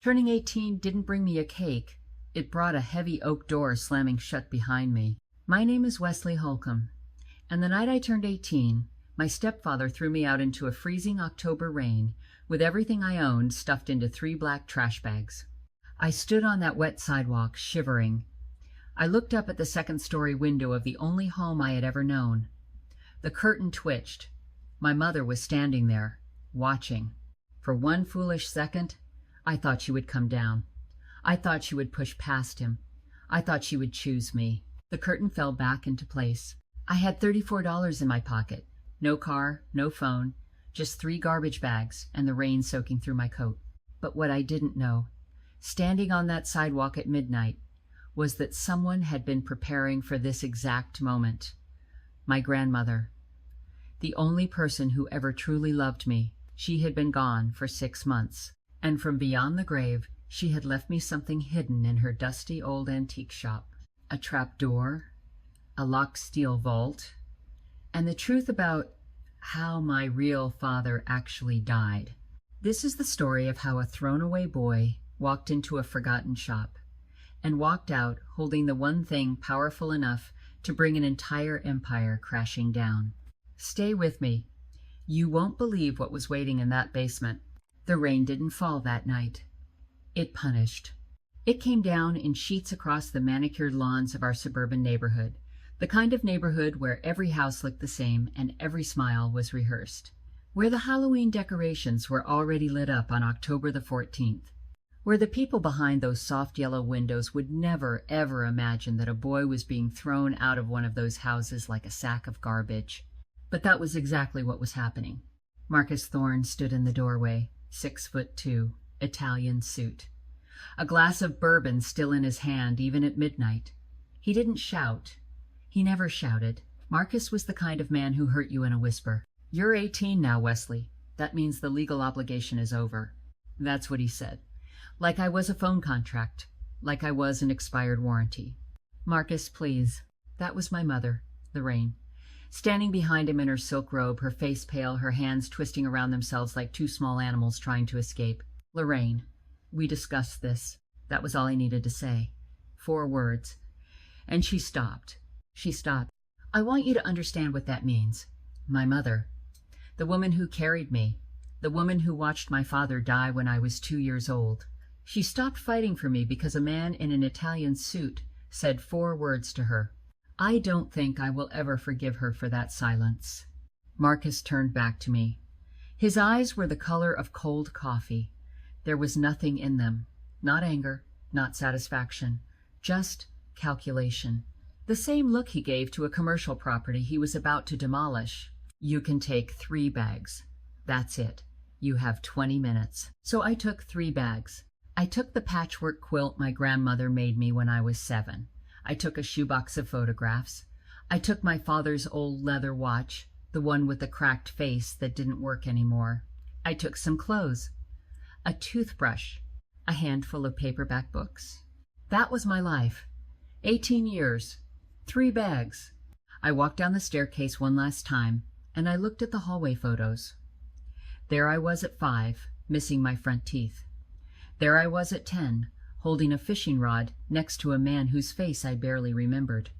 Turning 18 didn't bring me a cake. It brought a heavy oak door slamming shut behind me. My name is Wesley Holcomb, and the night I turned 18, my stepfather threw me out into a freezing October rain with everything I owned stuffed into 3 black trash bags. I stood on that wet sidewalk, shivering. I looked up at the second-story window of the only home I had ever known. The curtain twitched. My mother was standing there, watching. For one foolish second, I thought she would come down. I thought she would push past him. I thought she would choose me. The curtain fell back into place. I had $34 in my pocket. No car, no phone, just 3 garbage bags and the rain soaking through my coat. But what I didn't know, standing on that sidewalk at midnight, was that someone had been preparing for this exact moment. My grandmother. The only person who ever truly loved me. She had been gone for 6 months. And from beyond the grave, she had left me something hidden in her dusty old antique shop. A trap door, a locked steel vault, and the truth about how my real father actually died. This is the story of how a thrown-away boy walked into a forgotten shop and walked out holding the one thing powerful enough to bring an entire empire crashing down. Stay with me. You won't believe what was waiting in that basement. The rain didn't fall that night. It punished. It came down in sheets across the manicured lawns of our suburban neighborhood, the kind of neighborhood where every house looked the same and every smile was rehearsed, where the Halloween decorations were already lit up on October the 14th, where the people behind those soft yellow windows would never, ever imagine that a boy was being thrown out of one of those houses like a sack of garbage. But that was exactly what was happening. Marcus Thorne stood in the doorway, 6'2", Italian suit. A glass of bourbon still in his hand, even at midnight. He didn't shout. He never shouted. Marcus was the kind of man who hurt you in a whisper. "You're 18 now, Wesley. That means the legal obligation is over." That's what he said. Like I was a phone contract. Like I was an expired warranty. "Marcus, please." That was my mother, Lorraine. Standing behind him in her silk robe, her face pale, her hands twisting around themselves like 2 small animals trying to escape. "Lorraine, we discussed this." That was all I needed to say. 4 words. And she stopped. She stopped. "I want you to understand what that means." My mother. The woman who carried me. The woman who watched my father die when I was 2 years old. She stopped fighting for me because a man in an Italian suit said 4 words to her. I don't think I will ever forgive her for that silence. Marcus turned back to me. His eyes were the color of cold coffee. There was nothing in them. Not anger, not satisfaction, just calculation. The same look he gave to a commercial property he was about to demolish. "You can take 3 bags. That's it. You have 20 minutes. So I took 3 bags. I took the patchwork quilt my grandmother made me when I was 7. I took a shoebox of photographs. I took my father's old leather watch, the one with the cracked face that didn't work anymore. I took some clothes, a toothbrush, a handful of paperback books. That was my life. 18 years, 3 bags. I walked down the staircase one last time, and I looked at the hallway photos. There I was at 5, missing my front teeth. There I was at 10, holding a fishing rod next to a man whose face I barely remembered.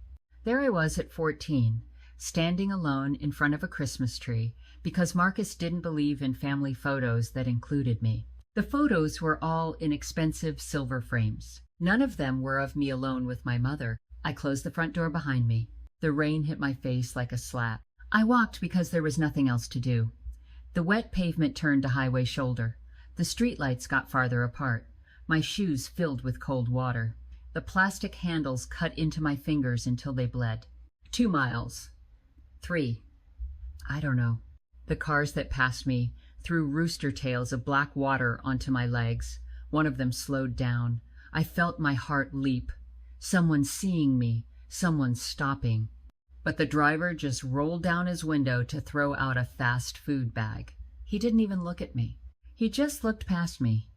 There I was at 14, standing alone in front of a Christmas tree because Marcus didn't believe in family photos that included me. The photos were all in expensive silver frames. None of them were of me alone with my mother. I closed the front door behind me. The rain hit my face like a slap. I walked because there was nothing else to do. The wet pavement turned to highway shoulder. The streetlights got farther apart. My shoes filled with cold water. The plastic handles cut into my fingers until they bled. 2 miles. 3. I don't know. The cars that passed me threw rooster tails of black water onto my legs. One of them slowed down. I felt my heart leap. Someone seeing me. Someone stopping. But the driver just rolled down his window to throw out a fast food bag. He didn't even look at me. He just looked past me.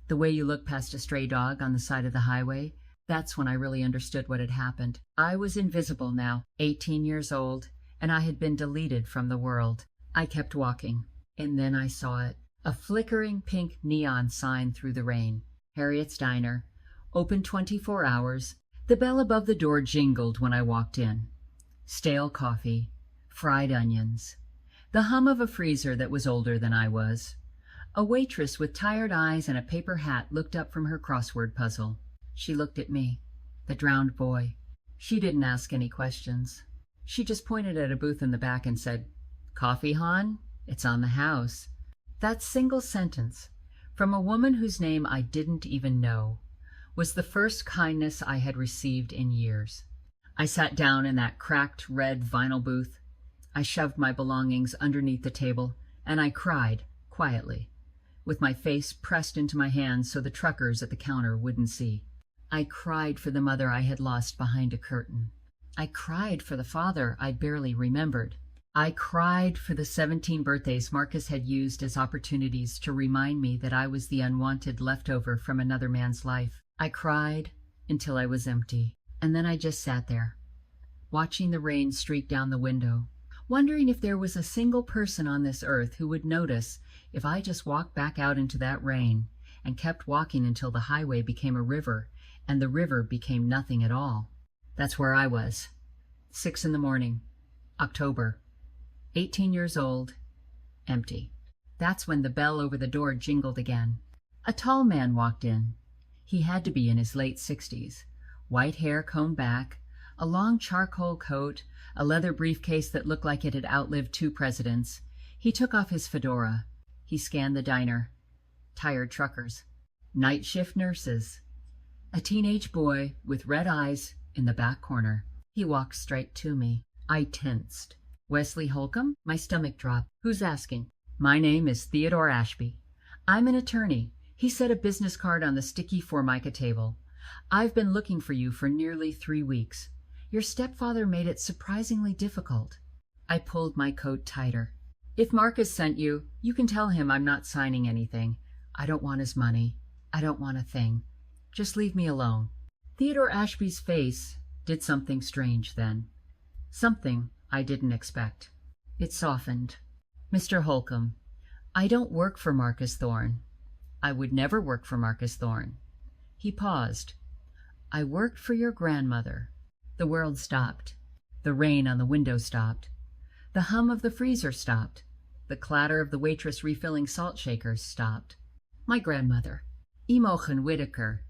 The way you look past a stray dog on the side of the highway, that's when I really understood what had happened. I was invisible now, 18 years old, and I had been deleted from the world. I kept walking, and then I saw it. A flickering pink neon sign through the rain. Harriet's Diner, open 24 hours. The bell above the door jingled when I walked in. Stale coffee, fried onions, the hum of a freezer that was older than I was. A waitress with tired eyes and a paper hat looked up from her crossword puzzle. She looked at me, the drowned boy. She didn't ask any questions. She just pointed at a booth in the back and said, "Coffee, hon? It's on the house." That single sentence, from a woman whose name I didn't even know, was the first kindness I had received in years. I sat down in that cracked red vinyl booth. I shoved my belongings underneath the table, and I cried, quietly, with my face pressed into my hands so the truckers at the counter wouldn't see. I cried for the mother I had lost behind a curtain. I cried for the father I barely remembered. I cried for the 17 birthdays Marcus had used as opportunities to remind me that I was the unwanted leftover from another man's life. I cried until I was empty. And then I just sat there, watching the rain streak down the window, wondering if there was a single person on this earth who would notice if I just walked back out into that rain and kept walking until the highway became a river and the river became nothing at all. That's where I was. 6 a.m, October. 18 years old, empty. That's when the bell over the door jingled again. A tall man walked in. He had to be in his late 60s. White hair combed back, a long charcoal coat, a leather briefcase that looked like it had outlived 2 presidents. He took off his fedora. He scanned the diner. Tired truckers. Night shift nurses. A teenage boy with red eyes in the back corner. He walked straight to me. I tensed. "Wesley Holcomb?" My stomach dropped. "Who's asking?" "My name is Theodore Ashby. I'm an attorney." He set a business card on the sticky Formica table. "I've been looking for you for nearly 3 weeks. Your stepfather made it surprisingly difficult." I pulled my coat tighter. "If Marcus sent you, you can tell him I'm not signing anything. I don't want his money. I don't want a thing. Just leave me alone." Theodore Ashby's face did something strange then. Something I didn't expect. It softened. "Mr. Holcomb, I don't work for Marcus Thorne. I would never work for Marcus Thorne." He paused. "I worked for your grandmother." The world stopped. The rain on the window stopped. The hum of the freezer stopped. The clatter of the waitress refilling salt shakers stopped. My grandmother. Imogen Whitaker.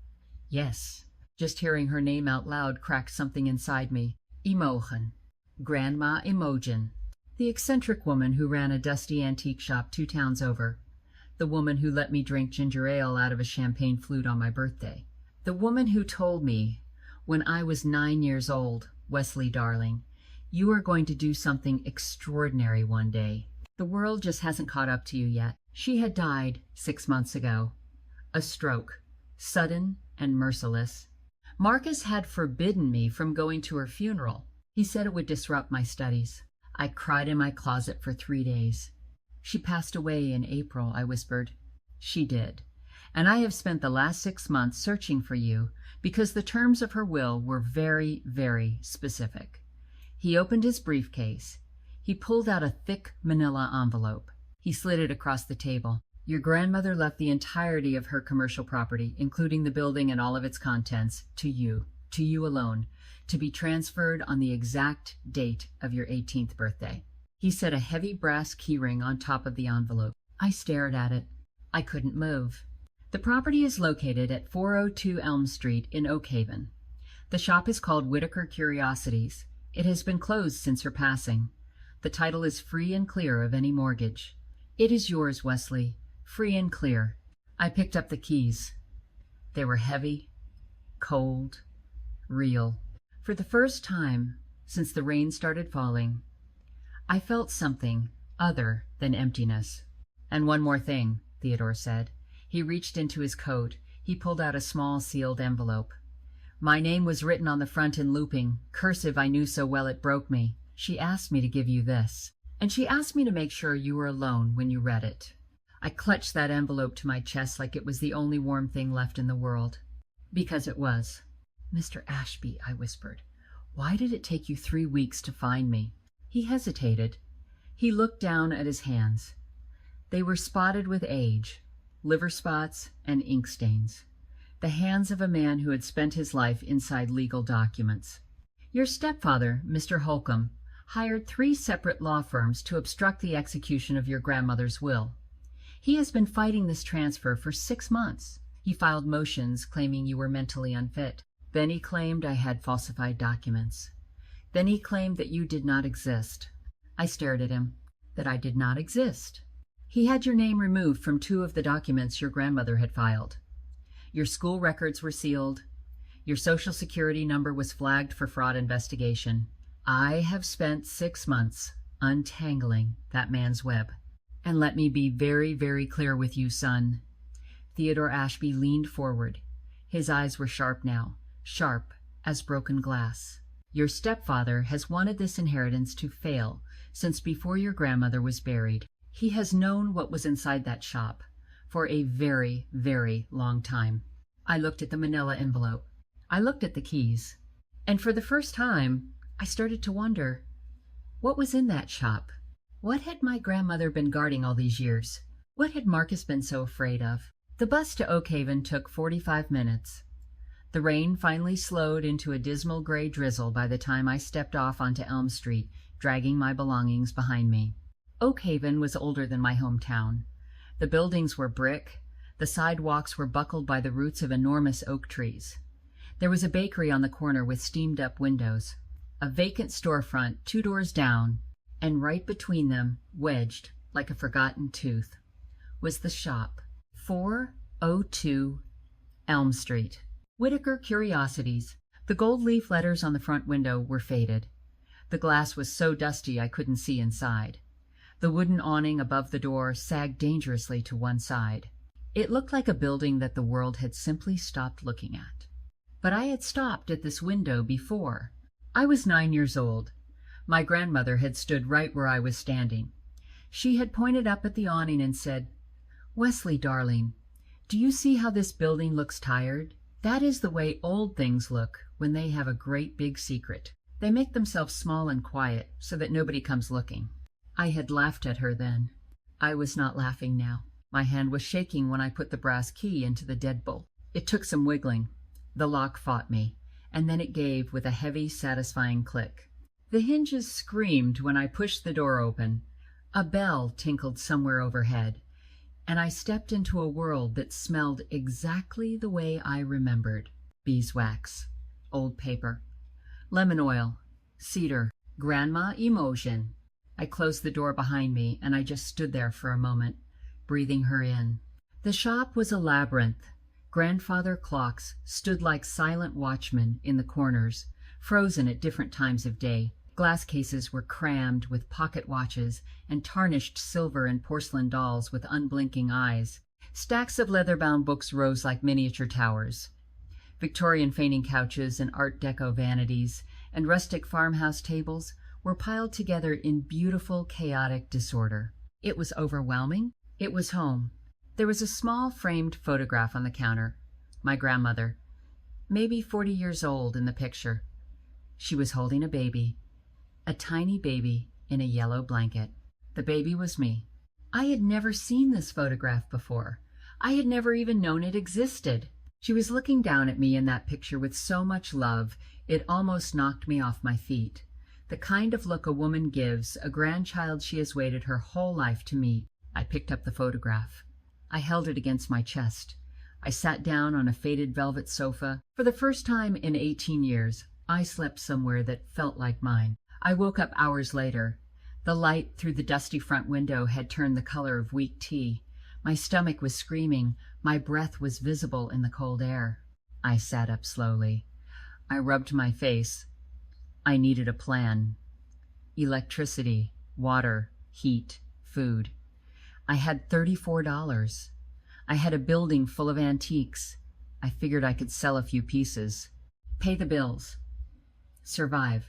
Yes, just hearing her name out loud cracked something inside me. Imogen. Grandma Imogen. The eccentric woman who ran a dusty antique shop 2 towns over. The woman who let me drink ginger ale out of a champagne flute on my birthday. The woman who told me, when I was 9 years old, "Wesley, darling, you are going to do something extraordinary one day. The world just hasn't caught up to you yet." She had died 6 months ago. A stroke, sudden and merciless. Marcus had forbidden me from going to her funeral. He said it would disrupt my studies. I cried in my closet for 3 days. "She passed away in April," I whispered. "She did. And I have spent the last 6 months searching for you because the terms of her will were very, very specific." He opened his briefcase. He pulled out a thick manila envelope. He slid it across the table. "Your grandmother left the entirety of her commercial property, including the building and all of its contents, to you alone, to be transferred on the exact date of your 18th birthday. He set a heavy brass keyring on top of the envelope. I stared at it. I couldn't move. "The property is located at 402 Elm Street in Oak Haven. The shop is called Whitaker Curiosities. It has been closed since her passing. The title is free and clear of any mortgage. It is yours, Wesley, free and clear." I picked up the keys. They were heavy, cold, real. For the first time since the rain started falling, I felt something other than emptiness. "And one more thing," Theodore said. He reached into his coat. He pulled out a small sealed envelope. "My name was written on the front in looping, cursive I knew so well it broke me. She asked me to give you this. And she asked me to make sure you were alone when you read it." I clutched that envelope to my chest like it was the only warm thing left in the world. Because it was. "Mr. Ashby," I whispered, "why did it take you 3 weeks to find me?" He hesitated. He looked down at his hands. They were spotted with age, liver spots and ink stains. the hands of a man who had spent his life inside legal documents. Your stepfather, Mr. Holcomb, hired 3 separate law firms to obstruct the execution of your grandmother's will. He has been fighting this transfer for 6 months. He filed motions claiming you were mentally unfit. Then he claimed I had falsified documents. Then he claimed that you did not exist. I stared at him. That I did not exist. He had your name removed from 2 of the documents your grandmother had filed. Your school records were sealed. Your social security number was flagged for fraud investigation. I have spent 6 months untangling that man's web. And let me be very, very clear with you, son. Theodore Ashby leaned forward. His eyes were sharp now, sharp as broken glass. Your stepfather has wanted this inheritance to fail since before your grandmother was buried. He has known what was inside that shop for a very, very long time. I looked at the manila envelope. I looked at the keys. And for the first time, I started to wonder, what was in that shop? What had my grandmother been guarding all these years? What had Marcus been so afraid of? The bus to Oak Haven took 45 minutes. The rain finally slowed into a dismal gray drizzle by the time I stepped off onto Elm Street, dragging my belongings behind me. Oak Haven was older than my hometown. The buildings were brick. The sidewalks were buckled by the roots of enormous oak trees. There was a bakery on the corner with steamed-up windows, a vacant storefront 2 doors down, and right between them, wedged like a forgotten tooth, was the shop, 402 Elm Street. Whitaker Curiosities. The gold leaf letters on the front window were faded. The glass was so dusty I couldn't see inside. The wooden awning above the door sagged dangerously to one side. It looked like a building that the world had simply stopped looking at. But I had stopped at this window before. I was 9 years old. My grandmother had stood right where I was standing. She had pointed up at the awning and said, "Wesley, darling, do you see how this building looks tired? That is the way old things look when they have a great big secret. They make themselves small and quiet so that nobody comes looking." I had laughed at her then. I was not laughing now. My hand was shaking when I put the brass key into the deadbolt. It took some wiggling. The lock fought me, and then it gave with a heavy, satisfying click. The hinges screamed when I pushed the door open. A bell tinkled somewhere overhead, and I stepped into a world that smelled exactly the way I remembered. Beeswax, old paper, lemon oil, cedar, grandma emotion. I closed the door behind me, and I just stood there for a moment, breathing her in. The shop was a labyrinth. Grandfather clocks stood like silent watchmen in the corners, frozen at different times of day. Glass cases were crammed with pocket watches and tarnished silver and porcelain dolls with unblinking eyes. Stacks of leather-bound books rose like miniature towers. Victorian fainting couches and Art Deco vanities and rustic farmhouse tables were piled together in beautiful, chaotic disorder. It was overwhelming. It was home. There was a small framed photograph on the counter. My grandmother, maybe 40 years old in the picture. She was holding a baby, a tiny baby in a yellow blanket. The baby was me. I had never seen this photograph before. I had never even known it existed. She was looking down at me in that picture with so much love, it almost knocked me off my feet. The kind of look a woman gives a grandchild she has waited her whole life to meet. I picked up the photograph. I held it against my chest. I sat down on a faded velvet sofa. For the first time in 18 years, I slept somewhere that felt like mine. I woke up hours later. The light through the dusty front window had turned the color of weak tea. My stomach was screaming. My breath was visible in the cold air. I sat up slowly. I rubbed my face. I needed a plan. Electricity, water, heat, food. I had $34. I had a building full of antiques. I figured I could sell a few pieces. Pay the bills. Survive.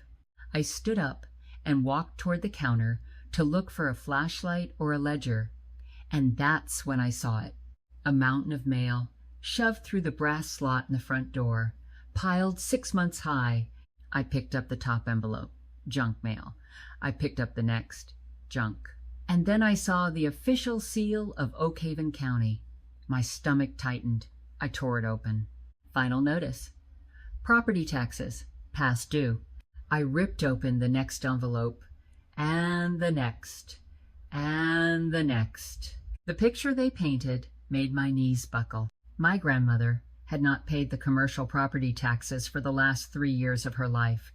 I stood up and walked toward the counter to look for a flashlight or a ledger. And that's when I saw it. A mountain of mail, shoved through the brass slot in the front door, piled 6 months high. I picked up the top envelope. Junk mail. I picked up the next. Junk. And then I saw the official seal of Oak Haven County. My stomach tightened. I tore it open. Final notice. Property taxes, past due. I ripped open the next envelope, and the next, and the next. The picture they painted made my knees buckle. My grandmother had not paid the commercial property taxes for the last 3 years of her life.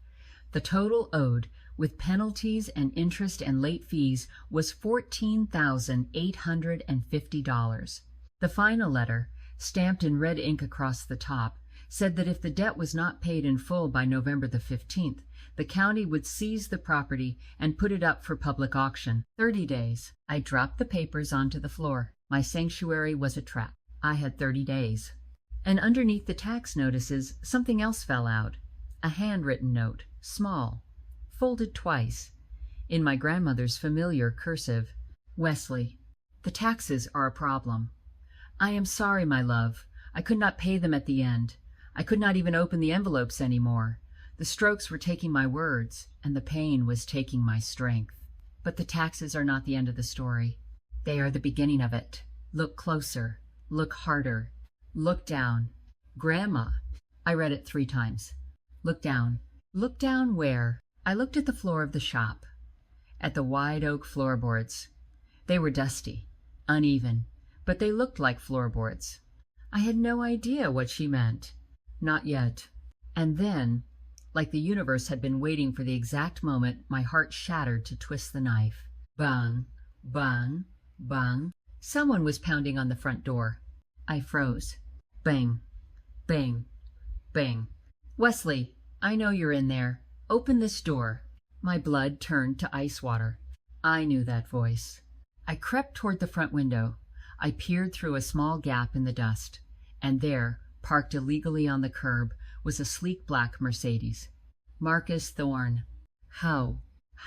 The total owed, with penalties and interest and late fees, was $14,850. The final letter, stamped in red ink across the top, said that if the debt was not paid in full by November the 15th, the county would seize the property and put it up for public auction. 30 days. I dropped the papers onto the floor. My sanctuary was a trap. I had 30 days. And underneath the tax notices, something else fell out. A handwritten note, small, folded twice, in my grandmother's familiar cursive. Wesley, the taxes are a problem. I am sorry, my love. I could not pay them at the end. I could not even open the envelopes anymore. The strokes were taking my words, and the pain was taking my strength. But the taxes are not the end of the story. They are the beginning of it. Look closer. Look harder. Look down. Grandma. I read it 3 times. Look down. Look down where? I looked at the floor of the shop, at the wide oak floorboards. They were dusty, uneven, but they looked like floorboards. I had no idea what she meant. Not yet. And then, like the universe had been waiting for the exact moment, my heart shattered to twist the knife. Bang, bang, bang. Someone was pounding on the front door. I froze. Bang, bang, bang. Wesley, I know you're in there. Open this door. My blood turned to ice water. I knew that voice. I crept toward the front window. I peered through a small gap in the dust, and there, parked illegally on the curb, was a sleek black Mercedes. Marcus Thorne. How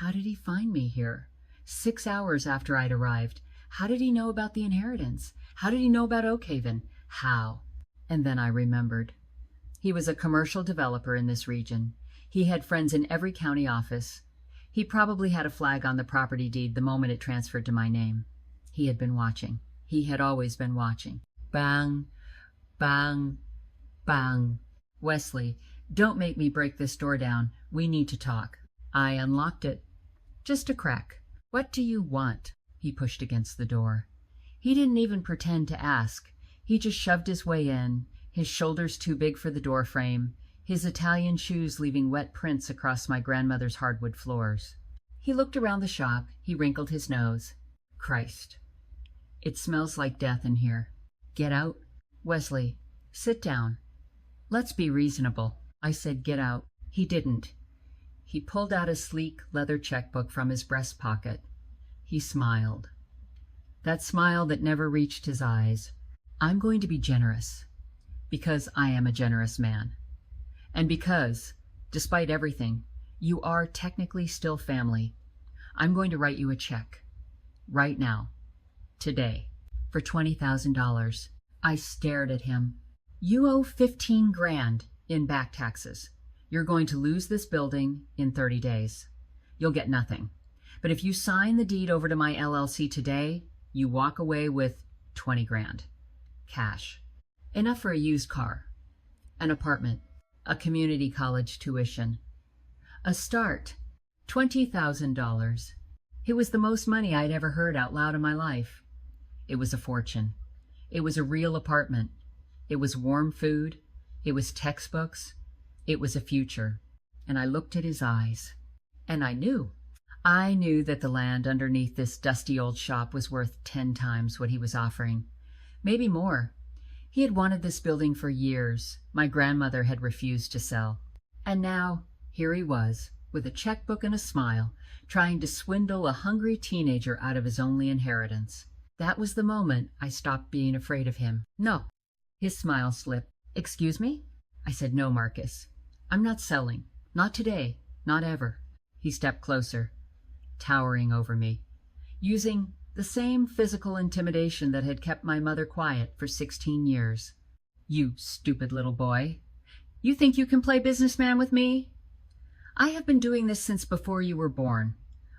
did he find me here? 6 hours after I'd arrived. How did he know about the inheritance? How did he know about Oakhaven? How? And then I remembered. He was a commercial developer in this region. He had friends in every county office. He probably had a flag on the property deed the moment it transferred to my name. He had been watching. He had always been watching. Bang, bang, bang. Wesley, don't make me break this door down. We need to talk. I unlocked it. Just a crack. What do you want? He pushed against the door. He didn't even pretend to ask. He just shoved his way in, his shoulders too big for the door frame, his Italian shoes leaving wet prints across my grandmother's hardwood floors. He looked around the shop. He wrinkled his nose. Christ. It smells like death in here. Get out. Wesley, sit down. Let's be reasonable. I said get out. He didn't. He pulled out a sleek leather checkbook from his breast pocket. He smiled. That smile that never reached his eyes. I'm going to be generous. Because I am a generous man. And because, despite everything, you are technically still family. I'm going to write you a check. Right now. Today. For $20,000. I stared at him. You owe 15 grand in back taxes. You're going to lose this building in 30 days. You'll get nothing. But if you sign the deed over to my LLC today, you walk away with 20 grand. Cash. Enough for a used car. An apartment. A community college tuition. A start. $20,000. It was the most money I'd ever heard out loud in my life. It was a fortune. It was a real apartment. It was warm food. It was textbooks. It was a future. And I looked at his eyes. And I knew. I knew that the land underneath this dusty old shop was worth 10 times what he was offering. Maybe more. He had wanted this building for years. My grandmother had refused to sell. And now, here he was, with a checkbook and a smile, trying to swindle a hungry teenager out of his only inheritance. That was the moment I stopped being afraid of him. No. His smile slipped. Excuse me? I said, no, Marcus. I'm not selling. Not today. Not ever. He stepped closer, towering over me, using the same physical intimidation that had kept my mother quiet for 16 years. You stupid little boy. You think you can play businessman with me? I have been doing this since before you were born.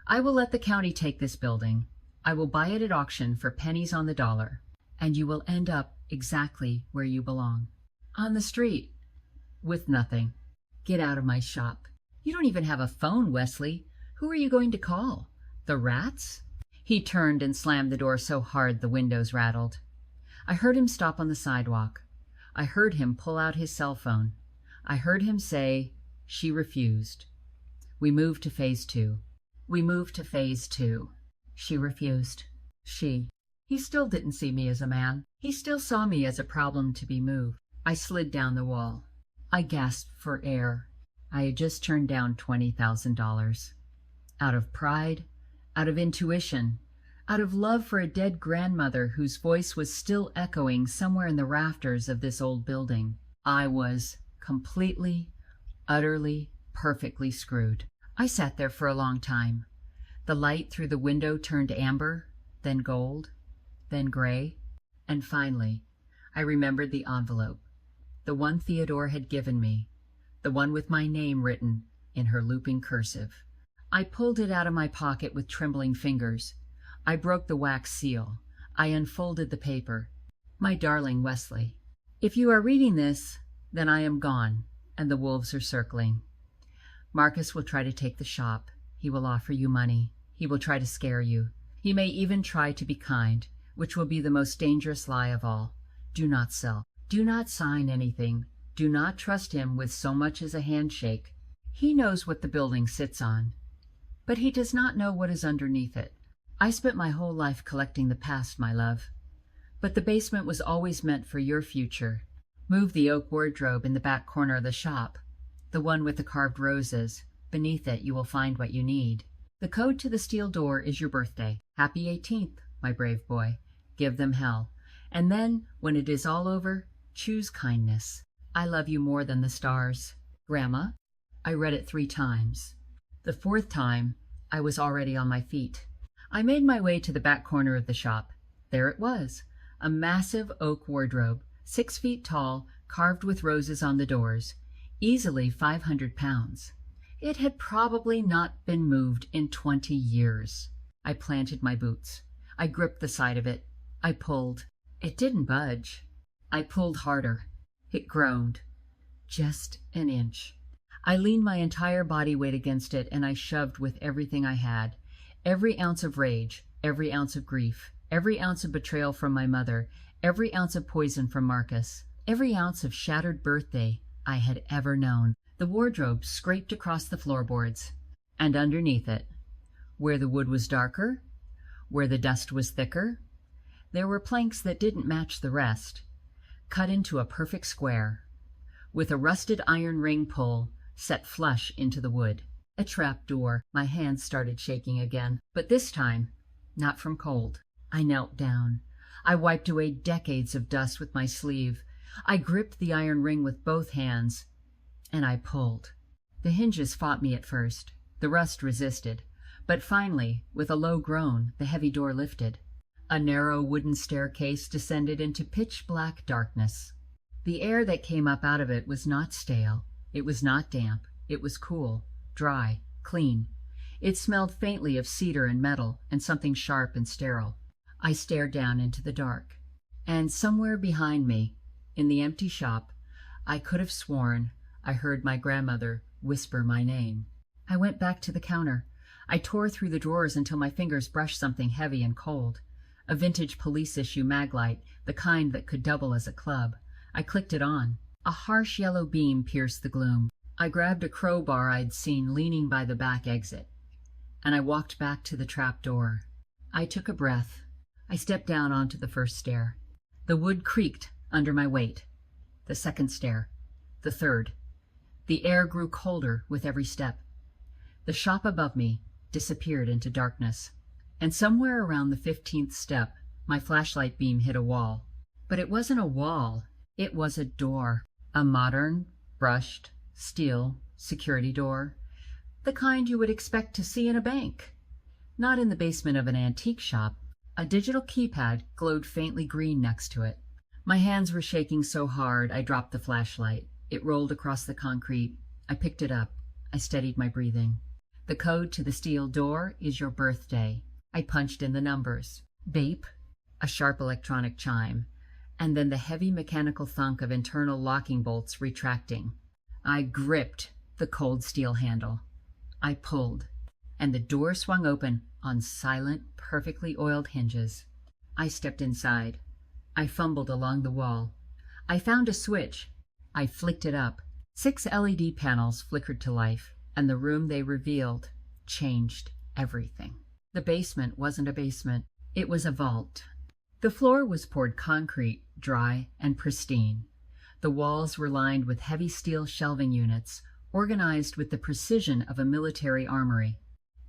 I will let the county take this building. I will buy it at auction for pennies on the dollar, and you will end up exactly where you belong. On the street. With nothing. Get out of my shop. You don't even have a phone, Wesley. Who are you going to call? The rats? He turned and slammed the door so hard the windows rattled. I heard him stop on the sidewalk. I heard him pull out his cell phone. I heard him say, "She refused." We moved to phase 2. We moved to phase 2. She refused. She. He still didn't see me as a man. He still saw me as a problem to be moved. I slid down the wall. I gasped for air. I had just turned down $20,000. Out of pride, out of intuition, out of love for a dead grandmother whose voice was still echoing somewhere in the rafters of this old building, I was completely, utterly, perfectly screwed. I sat there for a long time. The light through the window turned amber, then gold, then gray, and finally, I remembered the envelope, the one Theodore had given me, the one with my name written in her looping cursive. I pulled it out of my pocket with trembling fingers. I broke the wax seal. I unfolded the paper. My darling Wesley, if you are reading this, then I am gone, and the wolves are circling. Marcus will try to take the shop. He will offer you money. He will try to scare you. He may even try to be kind, which will be the most dangerous lie of all. Do not sell. Do not sign anything. Do not trust him with so much as a handshake. He knows what the building sits on, but he does not know what is underneath it. I spent my whole life collecting the past, my love, but the basement was always meant for your future. Move the oak wardrobe in the back corner of the shop, the one with the carved roses. Beneath it you will find what you need. The code to the steel door is your birthday. Happy 18th, my brave boy. Give them hell. And then, when it is all over, choose kindness. I love you more than the stars. Grandma, I read it 3 times. The 4th time, I was already on my feet. I made my way to the back corner of the shop. There it was, a massive oak wardrobe, 6 feet tall, carved with roses on the doors, easily 500 pounds. It had probably not been moved in 20 years. I planted my boots. I gripped the side of it. I pulled. It didn't budge. I pulled harder. It groaned. Just an inch. I leaned my entire body weight against it, and I shoved with everything I had. Every ounce of rage, every ounce of grief, every ounce of betrayal from my mother, every ounce of poison from Marcus, every ounce of shattered birthday I had ever known. The wardrobe scraped across the floorboards, and underneath it, where the wood was darker, where the dust was thicker, there were planks that didn't match the rest, cut into a perfect square, with a rusted iron ring pull set flush into the wood. A trap door. My hands started shaking again, but this time, not from cold. I knelt down. I wiped away decades of dust with my sleeve. I gripped the iron ring with both hands, and I pulled. The hinges fought me at first. The rust resisted. But finally, with a low groan, the heavy door lifted. A narrow wooden staircase descended into pitch-black darkness. The air that came up out of it was not stale. It was not damp. It was cool, dry, clean. It smelled faintly of cedar and metal and something sharp and sterile. I stared down into the dark. And somewhere behind me, in the empty shop, I could have sworn I heard my grandmother whisper my name. I went back to the counter. I tore through the drawers until my fingers brushed something heavy and cold. A vintage police-issue maglite, the kind that could double as a club. I clicked it on. A harsh yellow beam pierced the gloom. I grabbed a crowbar I'd seen leaning by the back exit, and I walked back to the trap door. I took a breath. I stepped down onto the first stair. The wood creaked under my weight. The second stair. The third. The air grew colder with every step. The shop above me disappeared into darkness. And somewhere around the 15th step, my flashlight beam hit a wall. But it wasn't a wall. It was a door. A modern, brushed, steel security door. The kind you would expect to see in a bank. Not in the basement of an antique shop. A digital keypad glowed faintly green next to it. My hands were shaking so hard I dropped the flashlight. It rolled across the concrete. I picked it up. I steadied my breathing. The code to the steel door is your birthday. I punched in the numbers. Beep. A sharp electronic chime. and then the heavy mechanical thunk of internal locking bolts retracting. I gripped the cold steel handle. I pulled, and the door swung open on silent, perfectly oiled hinges. I stepped inside. I fumbled along the wall. I found a switch. I flicked it up. 6 LED panels flickered to life, and the room they revealed changed everything. The basement wasn't a basement. It was a vault. The floor was poured concrete, dry and pristine. The walls were lined with heavy steel shelving units, organized with the precision of a military armory.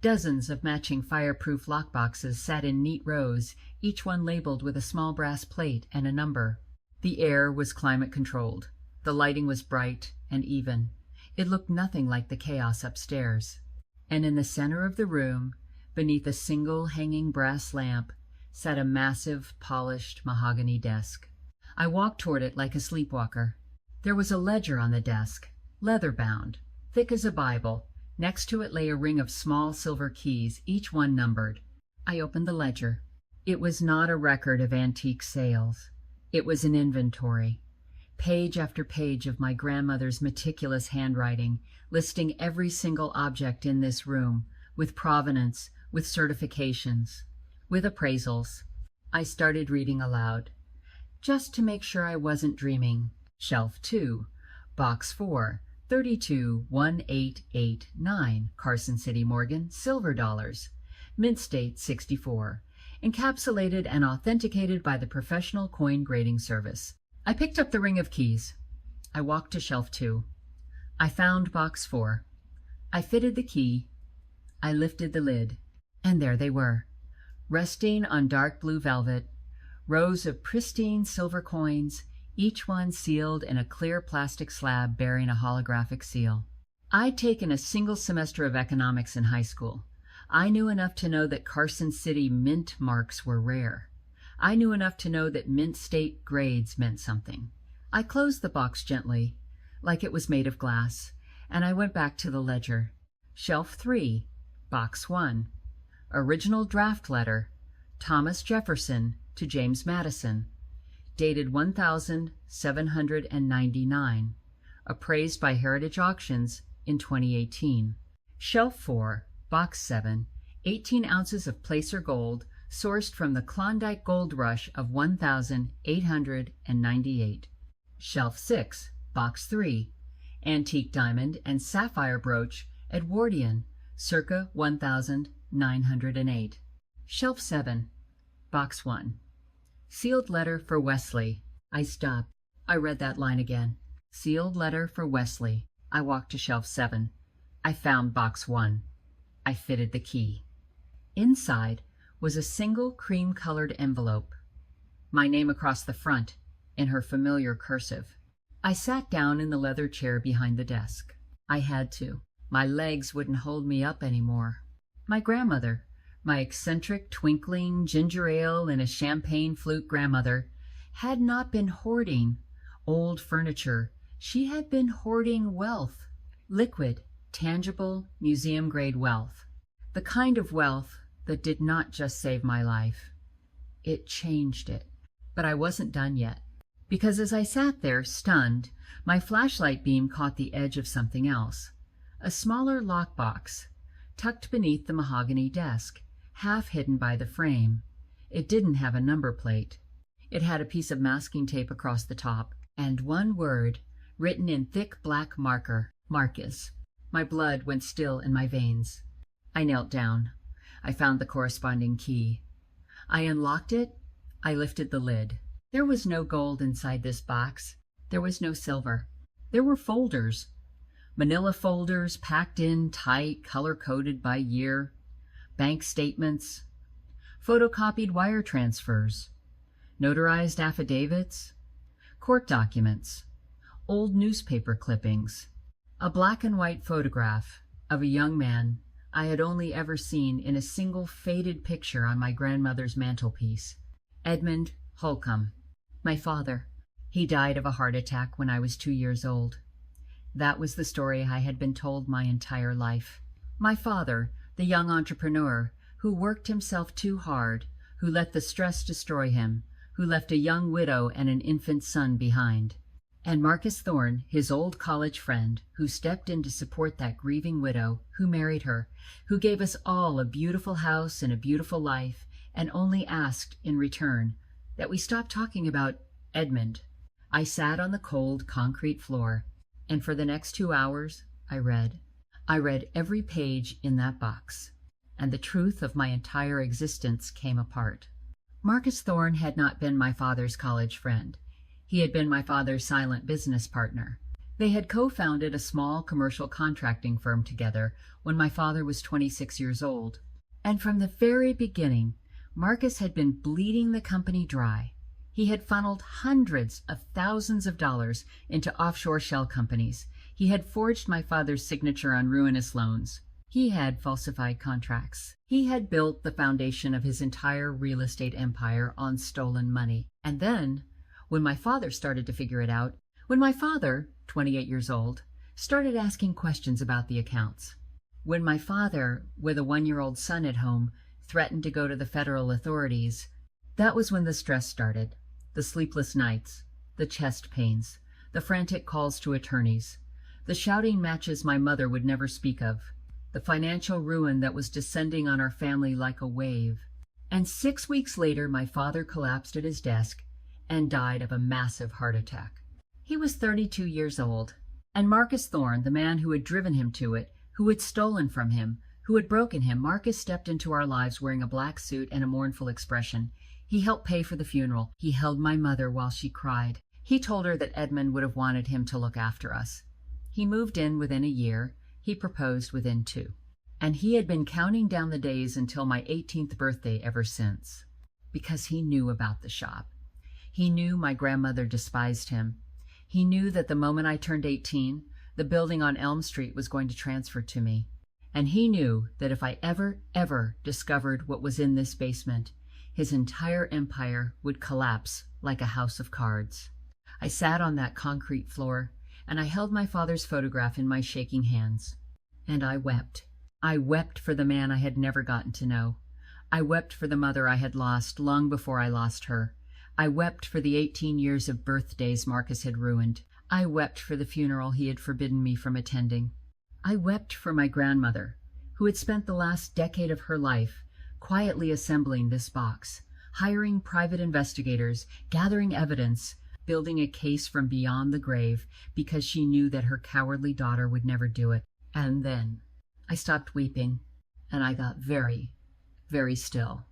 Dozens of matching fireproof lockboxes sat in neat rows, each one labeled with a small brass plate and a number. The air was climate-controlled. The lighting was bright and even. It looked nothing like the chaos upstairs. And in the center of the room, beneath a single hanging brass lamp, sat a massive, polished mahogany desk. I walked toward it like a sleepwalker. There was a ledger on the desk, leather-bound, thick as a Bible. Next to it lay a ring of small silver keys, each one numbered. I opened the ledger. It was not a record of antique sales. It was an inventory. Page after page of my grandmother's meticulous handwriting, listing every single object in this room, with provenance, with certifications, with appraisals. I started reading aloud, just to make sure I wasn't dreaming. Shelf 2, Box 4, 321889, Carson City Morgan, silver dollars. Mint state 64. Encapsulated and authenticated by the professional coin grading service. I picked up the ring of keys. I walked to shelf 2. I found box 4. I fitted the key. I lifted the lid. And there they were, resting on dark blue velvet, rows of pristine silver coins, each one sealed in a clear plastic slab bearing a holographic seal. I'd taken a single semester of economics in high school. I knew enough to know that Carson City mint marks were rare. I knew enough to know that mint state grades meant something. I closed the box gently, like it was made of glass, and I went back to the ledger. Shelf 3, Box 1. Original draft letter, Thomas Jefferson to James Madison, dated 1799, appraised by Heritage Auctions in 2018. Shelf 4, Box 7, 18 ounces of placer gold, sourced from the Klondike Gold Rush of 1898. Shelf 6, Box 3, antique diamond and sapphire brooch, Edwardian, circa 1908. Shelf 7, Box 1. Sealed letter for Wesley. I stopped. I read that line again. Sealed letter for Wesley. I walked to shelf 7. I found box 1. I fitted the key. Inside was a single cream-colored envelope. My name across the front, in her familiar cursive. I sat down in the leather chair behind the desk. I had to. My legs wouldn't hold me up anymore. My grandmother, my eccentric, twinkling, ginger ale in a champagne flute grandmother, had not been hoarding old furniture. She had been hoarding wealth. Liquid, tangible, museum-grade wealth. The kind of wealth that did not just save my life. It changed it. But I wasn't done yet. Because as I sat there, stunned, my flashlight beam caught the edge of something else. A smaller lockbox, tucked beneath the mahogany desk, half hidden by the frame. It didn't have a number plate. It had a piece of masking tape across the top, and one word, written in thick black marker, Marcus. My blood went still in my veins. I knelt down. I found the corresponding key. I unlocked it. I lifted the lid. There was no gold inside this box. There was no silver. There were folders. Manila folders packed in tight, color-coded by year. Bank statements. Photocopied wire transfers. Notarized affidavits. Court documents. Old newspaper clippings. A black and white photograph of a young man I had only ever seen in a single faded picture on my grandmother's mantelpiece. Edmund Holcomb, my father. He died of a heart attack when I was 2 years old. That was the story I had been told my entire life. My father, the young entrepreneur, who worked himself too hard, who let the stress destroy him, who left a young widow and an infant son behind. And Marcus Thorne, his old college friend, who stepped in to support that grieving widow, who married her, who gave us all a beautiful house and a beautiful life, and only asked in return that we stop talking about Edmund. I sat on the cold concrete floor, and for the next 2 hours, I read. I read every page in that box, and the truth of my entire existence came apart. Marcus Thorne had not been my father's college friend. He had been my father's silent business partner. They had co-founded a small commercial contracting firm together when my father was 26 years old. And from the very beginning, Marcus had been bleeding the company dry. He had funneled hundreds of thousands of dollars into offshore shell companies. He had forged my father's signature on ruinous loans. He had falsified contracts. He had built the foundation of his entire real estate empire on stolen money. And then, when my father started to figure it out, when my father, 28 years old, started asking questions about the accounts, when my father, with a 1-year-old son at home, threatened to go to the federal authorities, that was when the stress started. The sleepless nights, the chest pains, the frantic calls to attorneys, the shouting matches my mother would never speak of, the financial ruin that was descending on our family like a wave. And 6 weeks later, my father collapsed at his desk and died of a massive heart attack. He was 32 years old, and Marcus Thorne, the man who had driven him to it, who had stolen from him, who had broken him, Marcus stepped into our lives wearing a black suit and a mournful expression. He helped pay for the funeral. He held my mother while she cried. He told her that Edmund would have wanted him to look after us. He moved in within a year. He proposed within 2. And he had been counting down the days until my 18th birthday ever since, because he knew about the shop. He knew my grandmother despised him. He knew that the moment I turned 18, the building on Elm Street was going to transfer to me. And he knew that if I ever discovered what was in this basement, his entire empire would collapse like a house of cards. I sat on that concrete floor, and I held my father's photograph in my shaking hands. And I wept. I wept for the man I had never gotten to know. I wept for the mother I had lost long before I lost her. I wept for the 18 years of birthdays Marcus had ruined. I wept for the funeral he had forbidden me from attending. I wept for my grandmother, who had spent the last decade of her life quietly assembling this box, hiring private investigators, gathering evidence, building a case from beyond the grave because she knew that her cowardly daughter would never do it. And then I stopped weeping, and I got very, very still.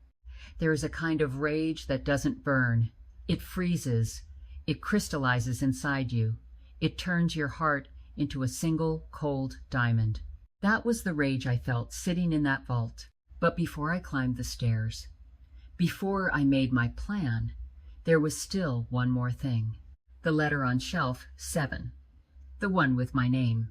There is a kind of rage that doesn't burn. It freezes. It crystallizes inside you. It turns your heart into a single cold diamond. That was the rage I felt sitting in that vault. But before I climbed the stairs, before I made my plan, there was still one more thing. The letter on shelf 7. The one with my name.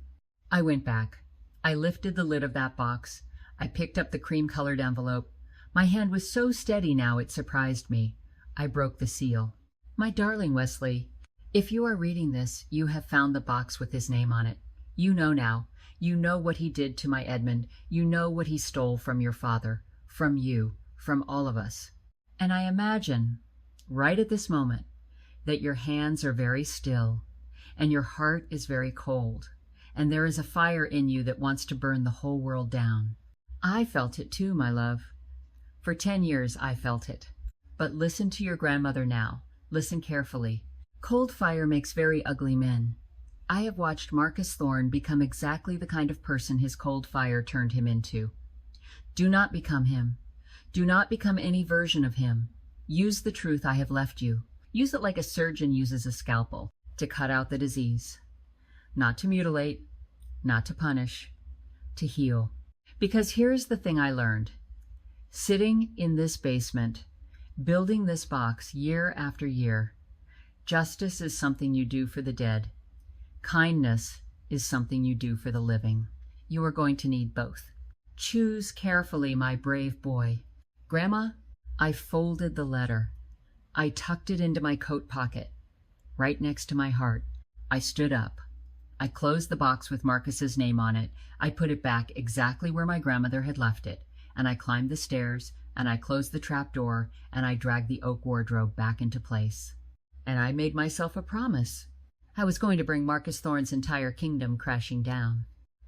I went back. I lifted the lid of that box. I picked up the cream-colored envelope. My hand was so steady now it surprised me. I broke the seal. My darling Wesley, if you are reading this, you have found the box with his name on it. You know now. You know what he did to my Edmund. You know what he stole from your father, from you, from all of us. And I imagine, right at this moment, that your hands are very still, and your heart is very cold, and there is a fire in you that wants to burn the whole world down. I felt it too, my love. For 10 years I felt it. But listen to your grandmother now. Listen carefully. Cold fire makes very ugly men. I have watched Marcus Thorne become exactly the kind of person his cold fire turned him into. Do not become him. Do not become any version of him. Use the truth I have left you. Use it like a surgeon uses a scalpel, to cut out the disease. Not to mutilate, not to punish, to heal. Because here's the thing I learned. Sitting in this basement, building this box year after year, justice is something you do for the dead. Kindness is something you do for the living. You are going to need both. Choose carefully, my brave boy. Grandma, I folded the letter. I tucked it into my coat pocket, right next to my heart. I stood up. I closed the box with Marcus's name on it. I put it back exactly where my grandmother had left it, and I climbed the stairs, and I closed the trap door, and I dragged the oak wardrobe back into place. And I made myself a promise. I was going to bring Marcus Thorne's entire kingdom crashing down.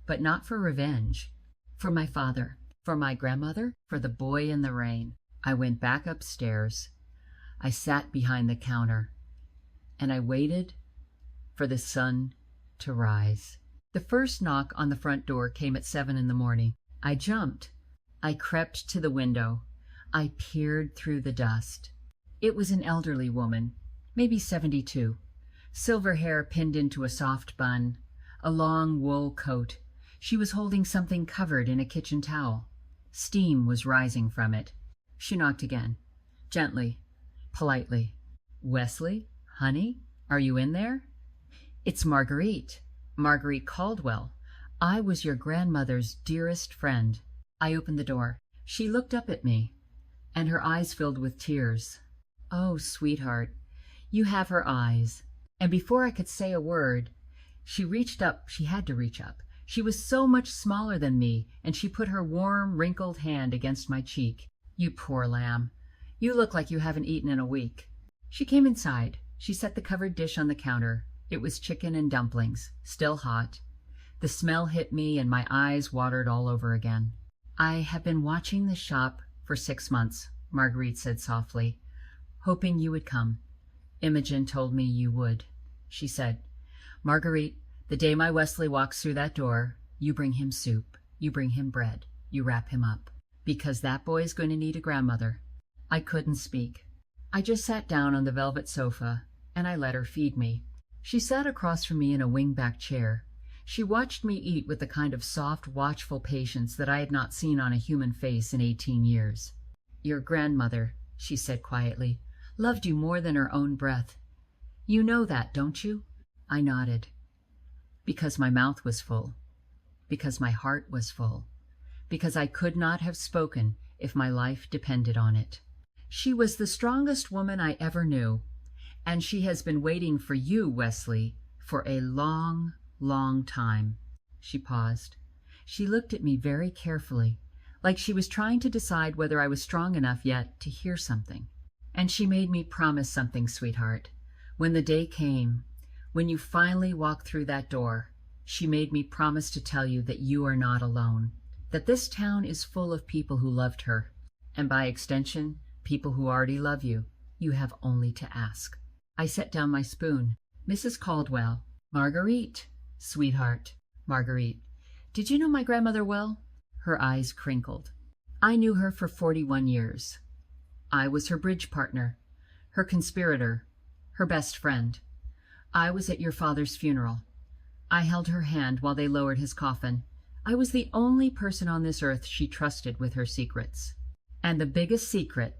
But not for revenge. For my father, for my grandmother, for the boy in the rain. I went back upstairs. I sat behind the counter, and I waited for the sun to rise. The first knock on the front door came at 7 in the morning. I jumped. I crept to the window. I peered through the dust. It was an elderly woman, maybe 72. Silver hair pinned into a soft bun, a long wool coat. She was holding something covered in a kitchen towel. Steam was rising from it. She knocked again, gently, politely. "Wesley, honey, are you in there?" "It's Marguerite. Marguerite Caldwell. I was your grandmother's dearest friend." I opened the door. She looked up at me, and her eyes filled with tears. Oh, sweetheart, you have her eyes. And before I could say a word, she reached up. She had to reach up. She was so much smaller than me, and she put her warm, wrinkled hand against my cheek. "You poor lamb. You look like you haven't eaten in a week." She came inside. She set the covered dish on the counter. It was chicken and dumplings, still hot. The smell hit me, and my eyes watered all over again. "I have been watching the shop for 6 months," Marguerite said softly, "hoping you would come. Imogen told me you would." She said, "Marguerite, the day my Wesley walks through that door, you bring him soup, you bring him bread, you wrap him up, because that boy is going to need a grandmother." I couldn't speak. I just sat down on the velvet sofa, and I let her feed me. She sat across from me in a wing-back chair. She watched me eat with the kind of soft, watchful patience that I had not seen on a human face in 18 years. "Your grandmother," she said quietly, "loved you more than her own breath. You know that, don't you?" I nodded. Because my mouth was full. Because my heart was full. Because I could not have spoken if my life depended on it. "She was the strongest woman I ever knew, and she has been waiting for you, Wesley, for a long, long time." She paused. She looked at me very carefully, like she was trying to decide whether I was strong enough yet to hear something. "And she made me promise something, sweetheart. When the day came, when you finally walked through that door, she made me promise to tell you that you are not alone, that this town is full of people who loved her, and by extension, people who already love you. You have only to ask." I set down my spoon. "Mrs. Caldwell." "Marguerite, sweetheart." "Marguerite, did you know my grandmother well?" Her eyes crinkled. "I knew her for 41 years. I was her bridge partner, her conspirator, her best friend. I was at your father's funeral. I held her hand while they lowered his coffin. I was the only person on this earth she trusted with her secrets. And the biggest secret,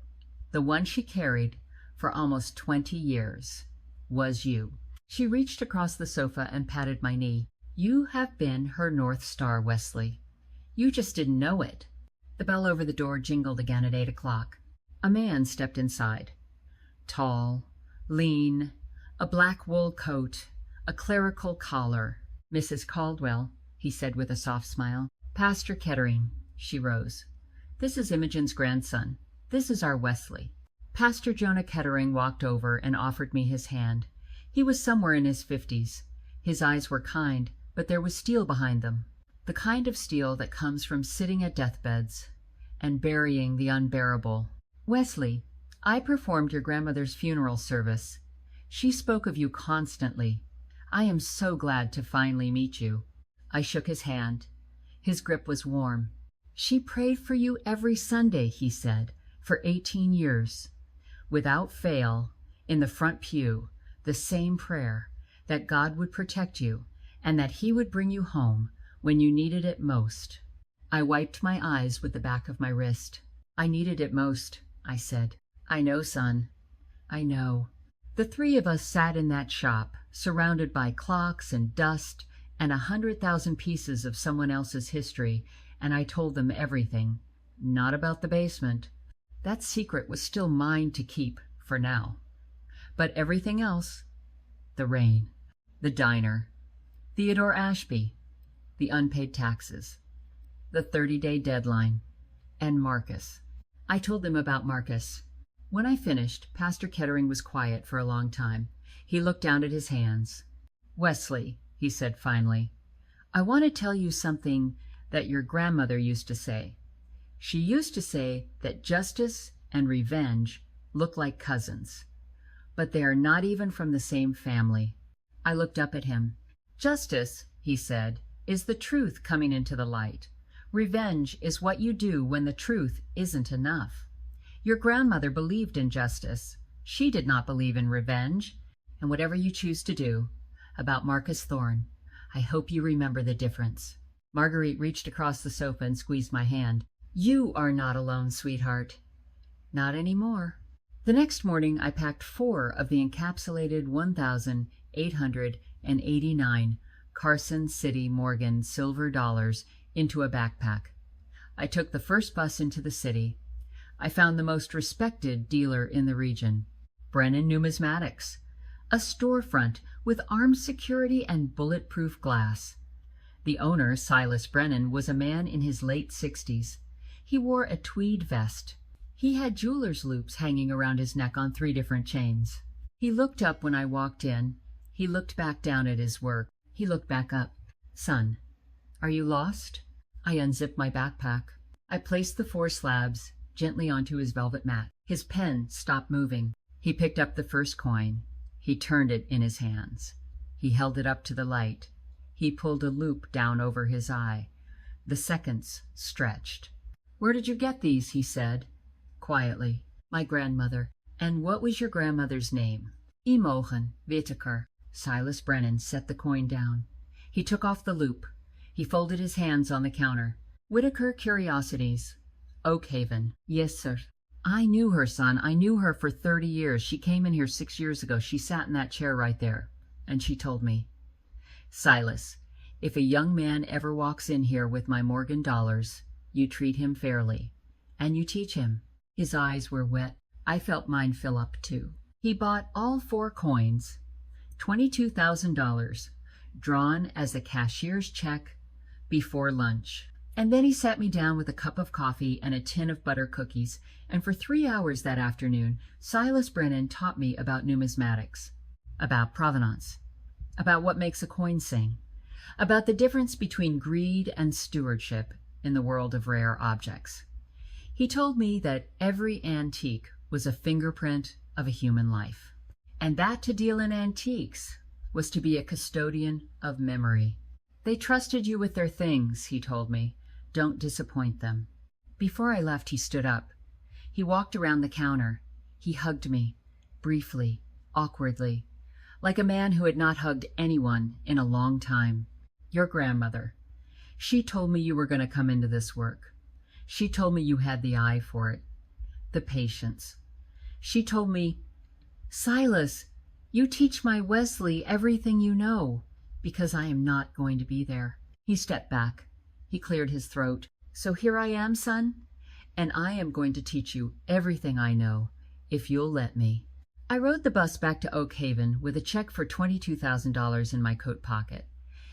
the one she carried for almost 20 years, was you." She reached across the sofa and patted my knee. "You have been her North Star, Wesley. You just didn't know it." The bell over the door jingled again at 8 o'clock. A man stepped inside. Tall, lean, a black wool coat, a clerical collar. "Mrs. Caldwell," he said with a soft smile. "Pastor Kettering." She rose. "This is Imogen's grandson. This is our Wesley." Pastor Jonah Kettering walked over and offered me his hand. He was somewhere in his 50s. His eyes were kind, but there was steel behind them. The kind of steel that comes from sitting at deathbeds and burying the unbearable. "Wesley, I performed your grandmother's funeral service. She spoke of you constantly. I am so glad to finally meet you." I shook his hand. His grip was warm. "She prayed for you every Sunday," he said, "for 18 years. Without fail, in the front pew, the same prayer, that God would protect you and that he would bring you home when you needed it most." I wiped my eyes with the back of my wrist. "I needed it most," I said. "I know, son. I know." The three of us sat in that shop, surrounded by clocks and dust and 100,000 pieces of someone else's history, and I told them everything. Not about the basement. That secret was still mine to keep, for now. But everything else, the rain, the diner, Theodore Ashby, the unpaid taxes, the 30-day deadline, and Marcus. I told them about Marcus. When I finished, Pastor Kettering was quiet for a long time. He looked down at his hands. "Wesley," he said finally, "I want to tell you something that your grandmother used to say. She used to say that justice and revenge look like cousins, but they are not even from the same family." I looked up at him. "Justice," he said, "is the truth coming into the light. Revenge is what you do when the truth isn't enough. Your grandmother believed in justice. She did not believe in revenge. And whatever you choose to do about Marcus Thorne, I hope you remember the difference." Marguerite reached across the sofa and squeezed my hand. "You are not alone, sweetheart. Not anymore." The next morning I packed 4 of the encapsulated 1,889 Carson City Morgan silver dollars into a backpack. I took the first bus into the city. I found the most respected dealer in the region, Brennan Numismatics, a storefront with armed security and bulletproof glass. The owner, Silas Brennan, was a man in his late 60s. He wore a tweed vest. He had jeweler's loops hanging around his neck on 3 different chains. He looked up when I walked in. He looked back down at his work. He looked back up. "Son, are you lost?" I unzipped my backpack. I placed the 4 slabs gently onto his velvet mat. His pen stopped moving. He picked up the first coin. He turned it in his hands. He held it up to the light. He pulled a loop down over his eye. The seconds stretched. "Where did you get these?" he said, quietly. "My grandmother." "And what was your grandmother's name?" "Imogen Whittaker." Silas Brennan set the coin down. He took off the loop. He folded his hands on the counter. "Whittaker Curiosities, Oakhaven." "Yes, sir." "I knew her, son. I knew her for 30 years. She came in here 6 years ago. She sat in that chair right there. And she told me, 'Silas, if a young man ever walks in here with my Morgan dollars, you treat him fairly. And you teach him.'" His eyes were wet. I felt mine fill up too. He bought all 4 coins, $22,000, drawn as a cashier's check before lunch. And then he sat me down with a cup of coffee and a tin of butter cookies, and for 3 hours that afternoon, Silas Brennan taught me about numismatics, about provenance, about what makes a coin sing, about the difference between greed and stewardship in the world of rare objects. He told me that every antique was a fingerprint of a human life, and that to deal in antiques was to be a custodian of memory. "They trusted you with their things," he told me. "Don't disappoint them." Before I left, he stood up. He walked around the counter. He hugged me, briefly, awkwardly, like a man who had not hugged anyone in a long time. "Your grandmother. She told me you were going to come into this work. She told me you had the eye for it, the patience. She told me, 'Silas, you teach my Wesley everything you know, because I am not going to be there.'" He stepped back. He cleared his throat. "So here I am, son, and I am going to teach you everything I know, if you'll let me." I rode the bus back to Oakhaven with a check for $22,000 in my coat pocket,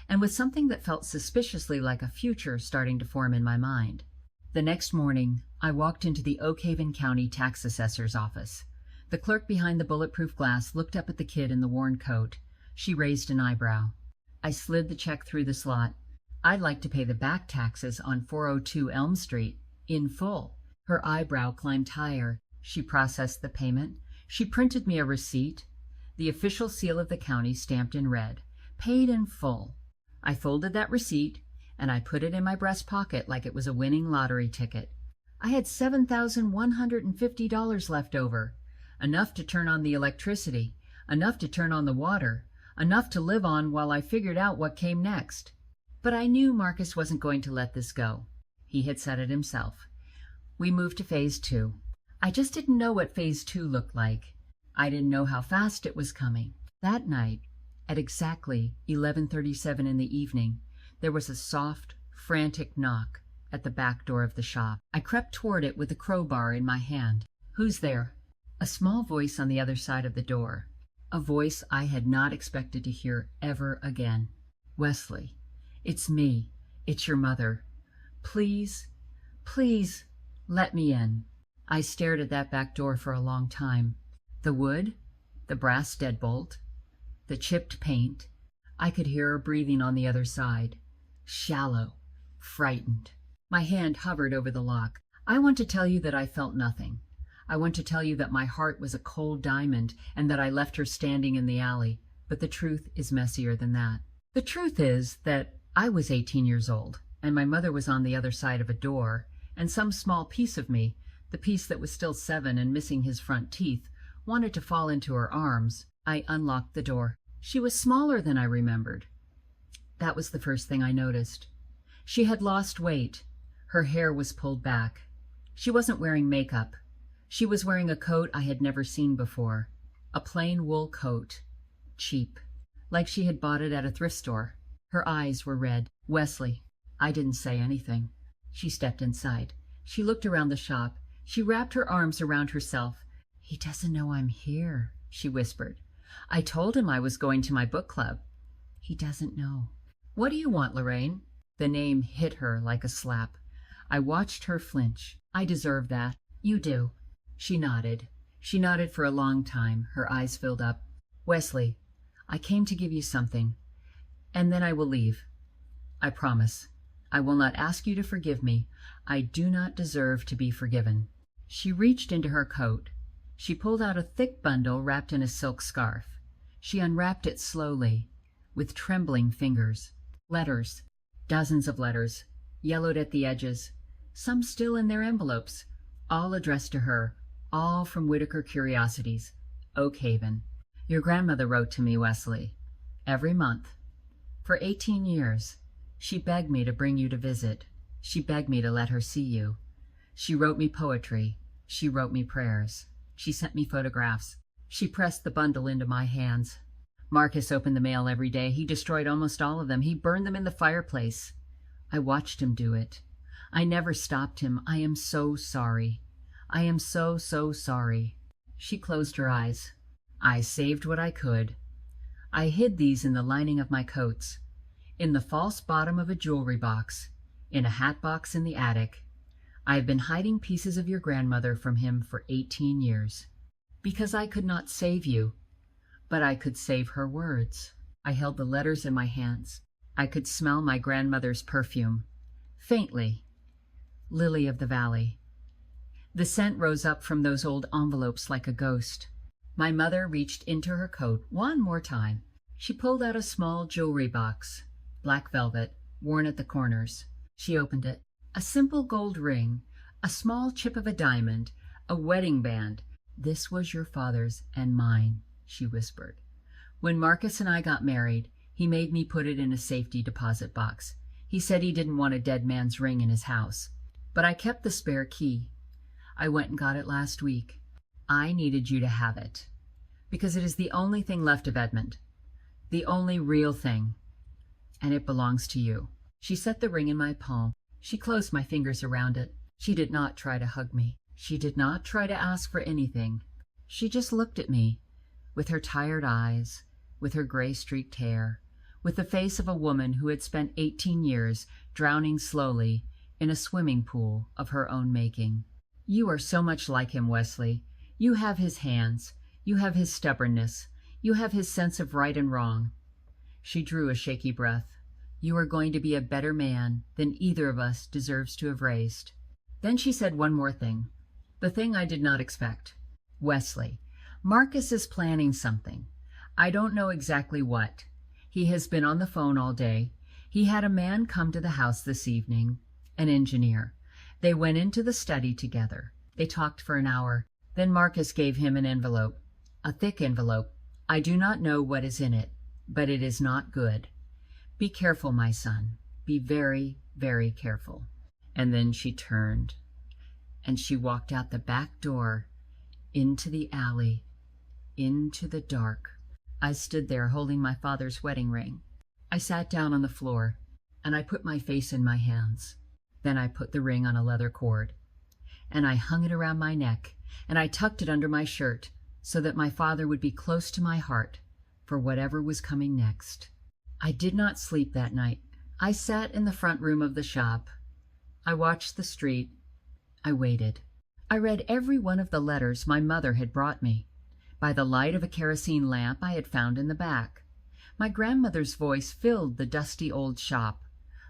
and with something that felt suspiciously like a future starting to form in my mind. The next morning, I walked into the Oakhaven County Tax Assessor's office. The clerk behind the bulletproof glass looked up at the kid in the worn coat. She raised an eyebrow. I slid the check through the slot. "I'd like to pay the back taxes on 402 Elm Street, in full." Her eyebrow climbed higher. She processed the payment. She printed me a receipt, the official seal of the county stamped in red. "Paid in full." I folded that receipt, and I put it in my breast pocket like it was a winning lottery ticket. I had $7,150 left over, enough to turn on the electricity, enough to turn on the water, enough to live on while I figured out what came next. But I knew Marcus wasn't going to let this go. He had said it himself. We moved to Phase 2. I just didn't know what Phase 2 looked like. I didn't know how fast it was coming. That night, at exactly 11:37 in the evening, there was a soft, frantic knock at the back door of the shop. I crept toward it with a crowbar in my hand. "Who's there?" A small voice on the other side of the door. A voice I had not expected to hear ever again. "Wesley, it's me. It's your mother. Please, please, let me in." I stared at that back door for a long time. The wood, the brass deadbolt, the chipped paint. I could hear her breathing on the other side. Shallow, frightened. My hand hovered over the lock. I want to tell you that I felt nothing. I want to tell you that my heart was a cold diamond and that I left her standing in the alley. But the truth is messier than that. The truth is that I was 18 years old, and my mother was on the other side of a door, and some small piece of me, the piece that was still 7 and missing his front teeth, wanted to fall into her arms. I unlocked the door. She was smaller than I remembered. That was the first thing I noticed. She had lost weight. Her hair was pulled back. She wasn't wearing makeup. She was wearing a coat I had never seen before. A plain wool coat. Cheap. Like she had bought it at a thrift store. Her eyes were red. Wesley. I didn't say anything. She stepped inside. She looked around the shop. She wrapped her arms around herself. "He doesn't know I'm here," she whispered. "I told him I was going to my book club. He doesn't know." "What do you want, Lorraine?" The name hit her like a slap. I watched her flinch. "I deserve that." "You do." She nodded. She nodded for a long time. Her eyes filled up. "Wesley, I came to give you something, and then I will leave. I promise. I will not ask you to forgive me. I do not deserve to be forgiven." She reached into her coat. She pulled out a thick bundle wrapped in a silk scarf. She unwrapped it slowly, with trembling fingers. Letters. Dozens of letters, yellowed at the edges, some still in their envelopes, all addressed to her, all from Whitaker Curiosities, Oak Haven. "Your grandmother wrote to me, Wesley. Every month. For 18 years. She begged me to bring you to visit. She begged me to let her see you. She wrote me poetry. She wrote me prayers. She sent me photographs." She pressed the bundle into my hands. "Marcus opened the mail every day. He destroyed almost all of them. He burned them in the fireplace. I watched him do it. I never stopped him. I am so sorry. I am so sorry." She closed her eyes. "I saved what I could. I hid these in the lining of my coats, in the false bottom of a jewelry box, in a hat box in the attic. I have been hiding pieces of your grandmother from him for 18 years. Because I could not save you, but I could save her words." I held the letters in my hands. I could smell my grandmother's perfume. Faintly. Lily of the Valley. The scent rose up from those old envelopes like a ghost. My mother reached into her coat one more time. She pulled out a small jewelry box, black velvet, worn at the corners. She opened it. A simple gold ring, a small chip of a diamond, a wedding band. "This was your father's and mine," she whispered. "When Marcus and I got married, he made me put it in a safety deposit box. He said he didn't want a dead man's ring in his house. But I kept the spare key. I went and got it last week. I needed you to have it, because it is the only thing left of Edmund, the only real thing, and it belongs to you." She set the ring in my palm. She closed my fingers around it. She did not try to hug me. She did not try to ask for anything. She just looked at me, with her tired eyes, with her gray-streaked hair, with the face of a woman who had spent 18 years drowning slowly in a swimming pool of her own making. "You are so much like him, Wesley. You have his hands. You have his stubbornness. You have his sense of right and wrong." She drew a shaky breath. "You are going to be a better man than either of us deserves to have raised." Then she said one more thing, the thing I did not expect. "Wesley, Marcus is planning something. I don't know exactly what. He has been on the phone all day. He had a man come to the house this evening, an engineer. They went into the study together. They talked for an hour. Then Marcus gave him an envelope, a thick envelope. I do not know what is in it, but it is not good. Be careful, my son. Be very, very careful." And then she turned, and she walked out the back door, into the alley, into the dark. I stood there holding my father's wedding ring. I sat down on the floor, and I put my face in my hands. Then I put the ring on a leather cord, and I hung it around my neck, and I tucked it under my shirt so that my father would be close to my heart for whatever was coming next. I did not sleep that night. I sat in the front room of the shop. I watched the street. I waited. I read every one of the letters my mother had brought me, by the light of a kerosene lamp I had found in the back. My grandmother's voice filled the dusty old shop.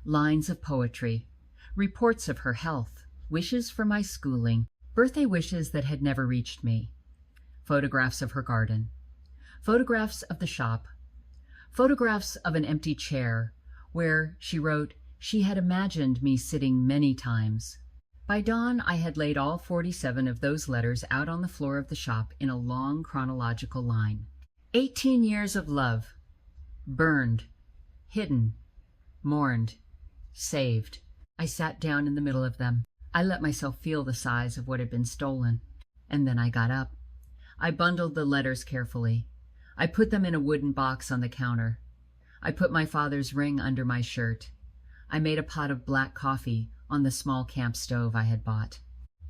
Lines of poetry, reports of her health, wishes for my schooling, birthday wishes that had never reached me, photographs of her garden, photographs of the shop, photographs of an empty chair where, she wrote, she had imagined me sitting many times. By dawn, I had laid all 47 of those letters out on the floor of the shop in a long chronological line. 18 years of love, burned, hidden, mourned, saved. I sat down in the middle of them. I let myself feel the size of what had been stolen. And then I got up. I bundled the letters carefully. I put them in a wooden box on the counter. I put my father's ring under my shirt. I made a pot of black coffee on the small camp stove I had bought.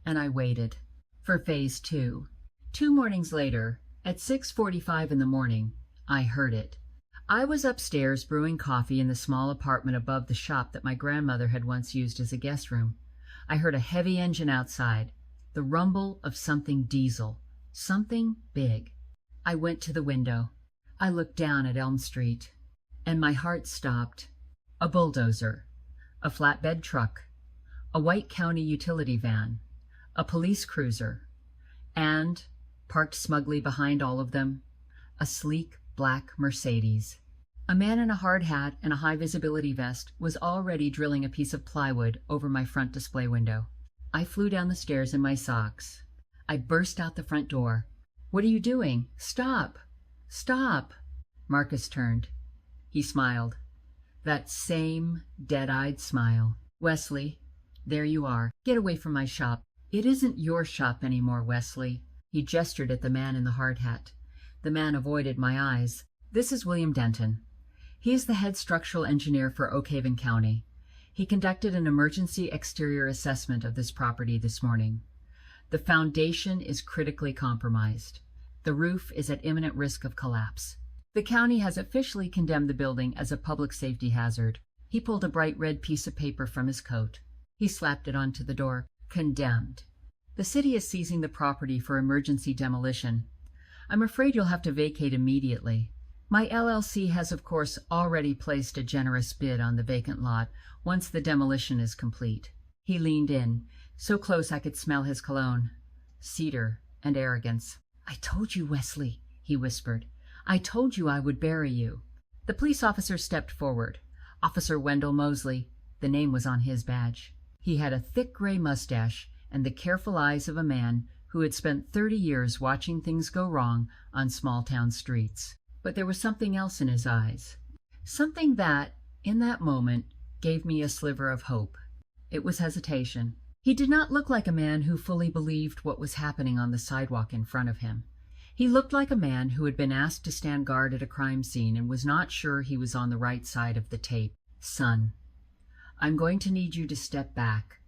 And I waited for phase 2. 2 mornings later, at 6:45 in the morning, I heard it. I was upstairs brewing coffee in the small apartment above the shop that my grandmother had once used as a guest room. I heard a heavy engine outside, the rumble of something diesel, something big. I went to the window. I looked down at Elm Street, and my heart stopped. A bulldozer, a flatbed truck, a white county utility van, a police cruiser, and, parked smugly behind all of them, a sleek black Mercedes. A man in a hard hat and a high-visibility vest was already drilling a piece of plywood over my front display window. I flew down the stairs in my socks. I burst out the front door. "What are you doing? Stop! Stop!" Marcus turned. He smiled. That same dead-eyed smile. "Wesley, there you are. Get away from my shop." "It isn't your shop anymore, Wesley." He gestured at the man in the hard hat. The man avoided my eyes. "This is William Denton. He is the head structural engineer for Oak Haven County. He conducted an emergency exterior assessment of this property this morning. The foundation is critically compromised. The roof is at imminent risk of collapse. The county has officially condemned the building as a public safety hazard." He pulled a bright red piece of paper from his coat. He slapped it onto the door. "Condemned. The city is seizing the property for emergency demolition. I'm afraid you'll have to vacate immediately. My LLC has, of course, already placed a generous bid on the vacant lot once the demolition is complete." He leaned in, so close I could smell his cologne. Cedar and arrogance. "I told you, Wesley," he whispered. "I told you I would bury you." The police officer stepped forward. Officer Wendell Mosley. The name was on his badge. He had a thick gray mustache and the careful eyes of a man who had spent 30 years watching things go wrong on small-town streets. But there was something else in his eyes. Something that, in that moment, gave me a sliver of hope. It was hesitation. He did not look like a man who fully believed what was happening on the sidewalk in front of him. He looked like a man who had been asked to stand guard at a crime scene and was not sure he was on the right side of the tape. "Son, I'm going to need you to step back.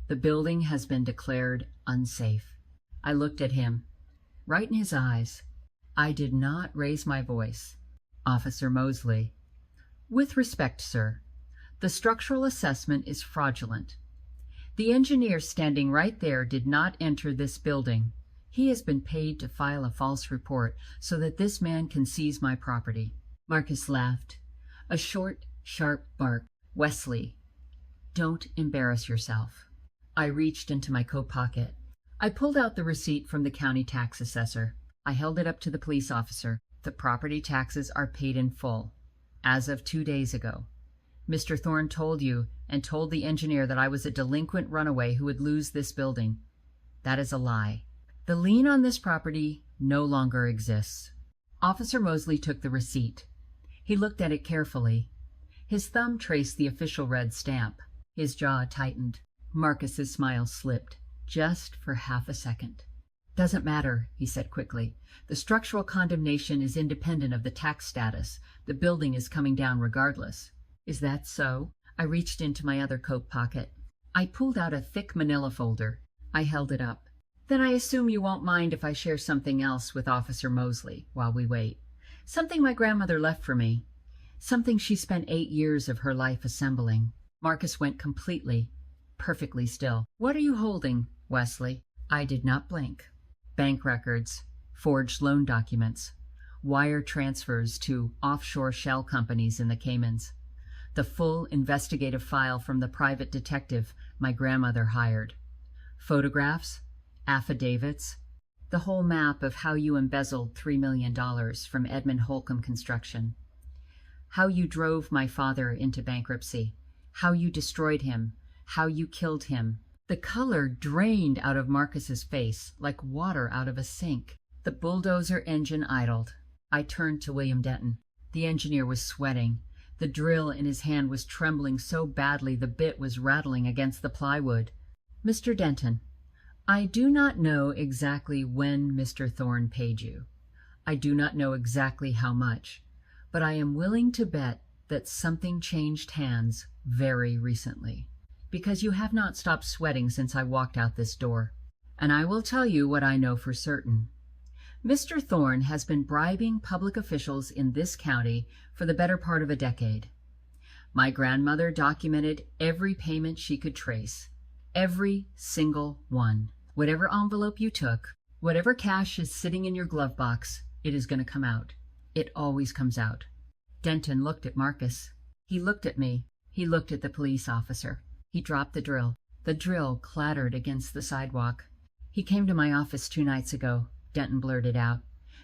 The building has been declared unsafe." I looked at him, right in his eyes. I did not raise my voice. "Officer Mosley." "With respect, sir, the structural assessment is fraudulent. The engineer standing right there did not enter this building. He has been paid to file a false report so that this man can seize my property." Marcus laughed. A short, sharp bark. "Wesley, don't embarrass yourself." I reached into my coat pocket. I pulled out the receipt from the county tax assessor. I held it up to the police officer. "The property taxes are paid in full, as of 2 days ago. Mr. Thorne told you and told the engineer that I was a delinquent runaway who would lose this building. That is a lie. The lien on this property no longer exists." Officer Mosley took the receipt. He looked at it carefully. His thumb traced the official red stamp. His jaw tightened. Marcus's smile slipped, just for half a second. "Doesn't matter," he said quickly. "The structural condemnation is independent of the tax status. The building is coming down regardless." "Is that so?" I reached into my other coat pocket. I pulled out a thick manila folder. I held it up. "Then I assume you won't mind if I share something else with Officer Mosley while we wait. Something my grandmother left for me. Something she spent 8 years of her life assembling." Marcus went completely, perfectly still. "What are you holding, Wesley?" I did not blink. Bank records, forged loan documents, wire transfers to offshore shell companies in the Caymans, the full investigative file from the private detective my grandmother hired, photographs, affidavits, the whole map of how you embezzled $3 million from Edmund Holcomb Construction, how you drove my father into bankruptcy, how you destroyed him, how you killed him. The color drained out of Marcus's face like water out of a sink. The bulldozer engine idled. I turned to William Denton. The engineer was sweating. The drill in his hand was trembling so badly the bit was rattling against the plywood. "Mr. Denton, I do not know exactly when Mr. Thorne paid you. I do not know exactly how much, but I am willing to bet that something changed hands very recently, because you have not stopped sweating since I walked out this door. And I will tell you what I know for certain. Mr. Thorne has been bribing public officials in this county for the better part of a decade. My grandmother documented every payment she could trace, every single one. Whatever envelope you took, whatever cash is sitting in your glove box, it is going to come out. It always comes out." Denton looked at Marcus. He looked at me. He looked at the police officer. He dropped the drill. The drill clattered against the sidewalk. "He came to my office 2 nights ago," Denton blurted out.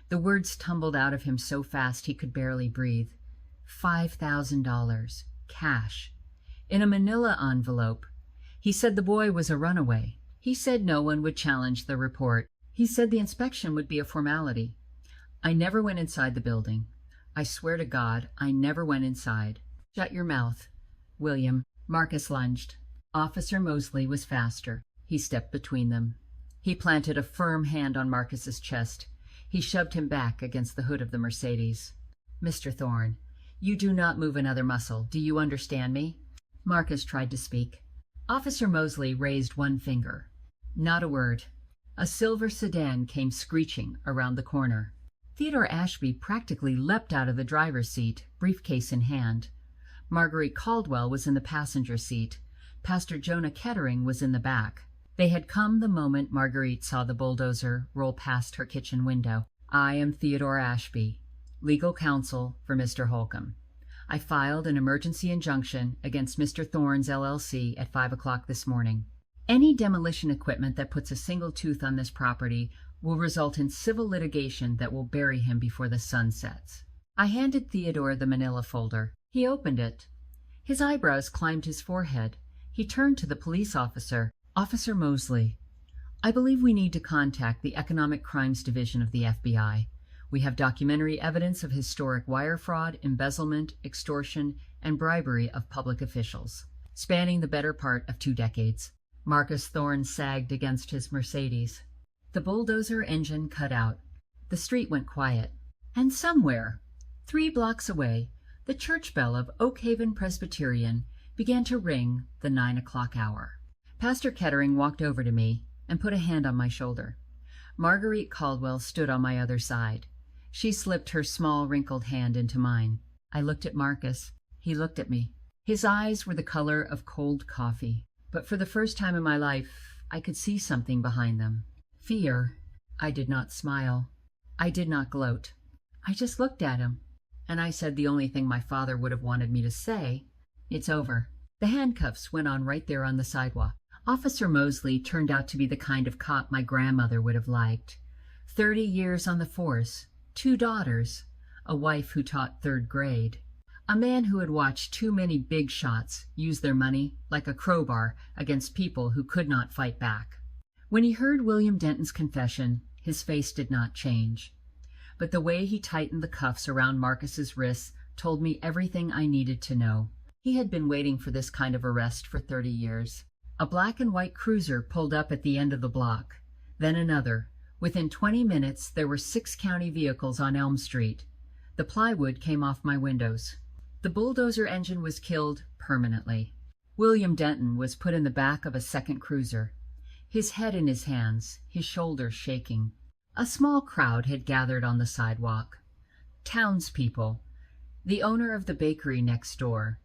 The words tumbled out of him so fast he could barely breathe. $5,000, cash, in a manila envelope. He said the boy was a runaway. He said no one would challenge the report. He said the inspection would be a formality. I never went inside the building. I swear to God, I never went inside. "Shut your mouth, William." Marcus lunged. Officer Mosley was faster. He stepped between them. He planted a firm hand on Marcus's chest. He shoved him back against the hood of the Mercedes. "Mr. Thorne, you do not move another muscle. Do you understand me?" Marcus tried to speak. Officer Mosley raised one finger. Not a word. A silver sedan came screeching around the corner. Theodore Ashby practically leapt out of the driver's seat, briefcase in hand. Marguerite Caldwell was in the passenger seat. Pastor Jonah Kettering was in the back. They had come the moment Marguerite saw the bulldozer roll past her kitchen window. "I am Theodore Ashby, legal counsel for Mr. Holcomb. I filed an emergency injunction against Mr. Thorne's LLC at 5 o'clock this morning. Any demolition equipment that puts a single tooth on this property will result in civil litigation that will bury him before the sun sets." I handed Theodore the manila folder. He opened it. His eyebrows climbed his forehead. He turned to the police officer. "Officer Mosley, I believe we need to contact the Economic Crimes Division of the FBI. We have documentary evidence of historic wire fraud, embezzlement, extortion, and bribery of public officials, spanning the better part of 2 decades. Marcus Thorne sagged against his Mercedes. The bulldozer engine cut out. The street went quiet. And somewhere, 3 blocks away, the church bell of Oak Haven Presbyterian began to ring the 9 o'clock hour. Pastor Kettering walked over to me and put a hand on my shoulder. Marguerite Caldwell stood on my other side. She slipped her small, wrinkled hand into mine. I looked at Marcus. He looked at me. His eyes were the color of cold coffee. But for the first time in my life, I could see something behind them. Fear. I did not smile. I did not gloat. I just looked at him. And I said the only thing my father would have wanted me to say. "It's over." The handcuffs went on right there on the sidewalk. Officer Mosley turned out to be the kind of cop my grandmother would have liked. 30 years on the force, 2 daughters, a wife who taught 3rd grade, a man who had watched too many big shots use their money like a crowbar against people who could not fight back. When he heard William Denton's confession, his face did not change. But the way he tightened the cuffs around Marcus's wrists told me everything I needed to know. He had been waiting for this kind of arrest for 30 years. A black and white cruiser pulled up at the end of the block. Then another. Within 20 minutes, there were 6 county vehicles on Elm Street. The plywood came off my windows. The bulldozer engine was killed permanently. William Denton was put in the back of a second cruiser, his head in his hands, his shoulders shaking. A small crowd had gathered on the sidewalk. Townspeople, the owner of the bakery next door,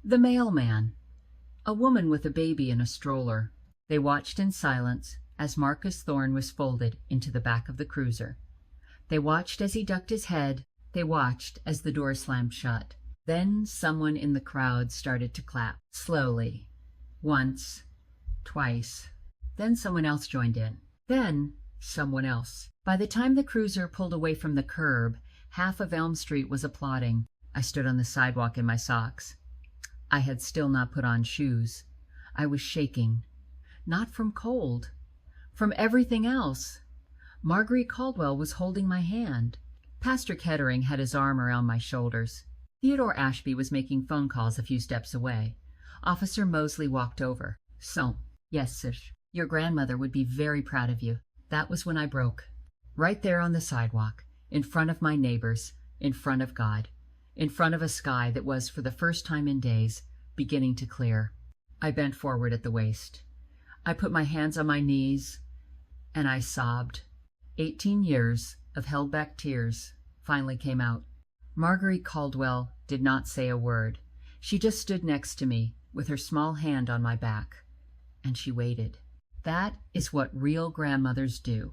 the mailman, a woman with a baby in a stroller. They watched in silence, as Marcus Thorne was folded into the back of the cruiser. They watched as he ducked his head. They watched as the door slammed shut. Then someone in the crowd started to clap, slowly. Once, twice. Then someone else joined in. Then someone else. By the time the cruiser pulled away from the curb, half of Elm Street was applauding. I stood on the sidewalk in my socks. I had still not put on shoes. I was shaking. Not from cold. From everything else. Marguerite Caldwell was holding my hand. Pastor Kettering had his arm around my shoulders. Theodore Ashby was making phone calls a few steps away. Officer Mosley walked over. "So, yes, sir, your grandmother would be very proud of you." That was when I broke. Right there on the sidewalk, in front of my neighbors, in front of God, in front of a sky that was, for the first time in days, beginning to clear. I bent forward at the waist. I put my hands on my knees, and I sobbed. 18 years of held-back tears finally came out. Marguerite Caldwell did not say a word. She just stood next to me, with her small hand on my back. And she waited. That is what real grandmothers do.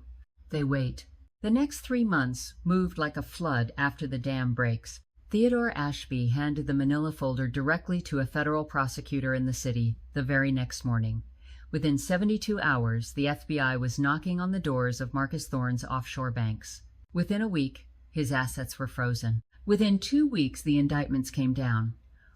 They wait. The next 3 months moved like a flood after the dam breaks. Theodore Ashby handed the manila folder directly to a federal prosecutor in the city the very next morning. Within 72 hours, the FBI was knocking on the doors of Marcus Thorne's offshore banks. Within a week, his assets were frozen. Within 2 weeks, the indictments came down.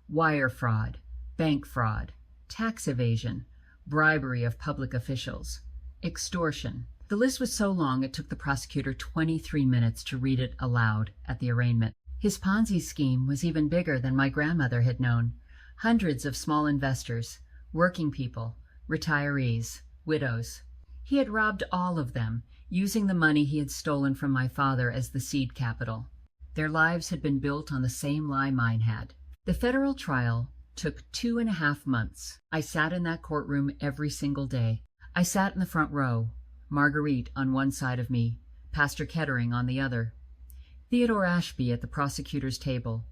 Wire fraud, bank fraud, tax evasion, bribery of public officials, extortion. The list was so long it took the prosecutor 23 minutes to read it aloud at the arraignment. His Ponzi scheme was even bigger than my grandmother had known. Hundreds of small investors, working people, retirees, widows. He had robbed all of them, using the money he had stolen from my father as the seed capital. Their lives had been built on the same lie mine had. The federal trial took 2.5 months. I sat in that courtroom every single day. I sat in the front row, Marguerite on one side of me, Pastor Kettering on the other. Theodore Ashby at the prosecutor's table.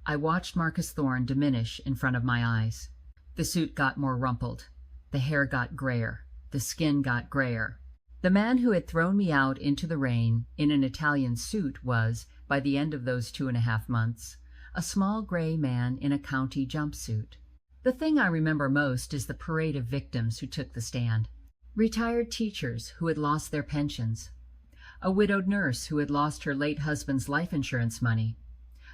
I watched Marcus Thorne diminish in front of my eyes. The suit got more rumpled. The hair got grayer. The skin got grayer. The man who had thrown me out into the rain in an Italian suit was, by the end of those 2.5 months, a small gray man in a county jumpsuit. The thing I remember most is the parade of victims who took the stand. Retired teachers who had lost their pensions. A widowed nurse who had lost her late husband's life insurance money.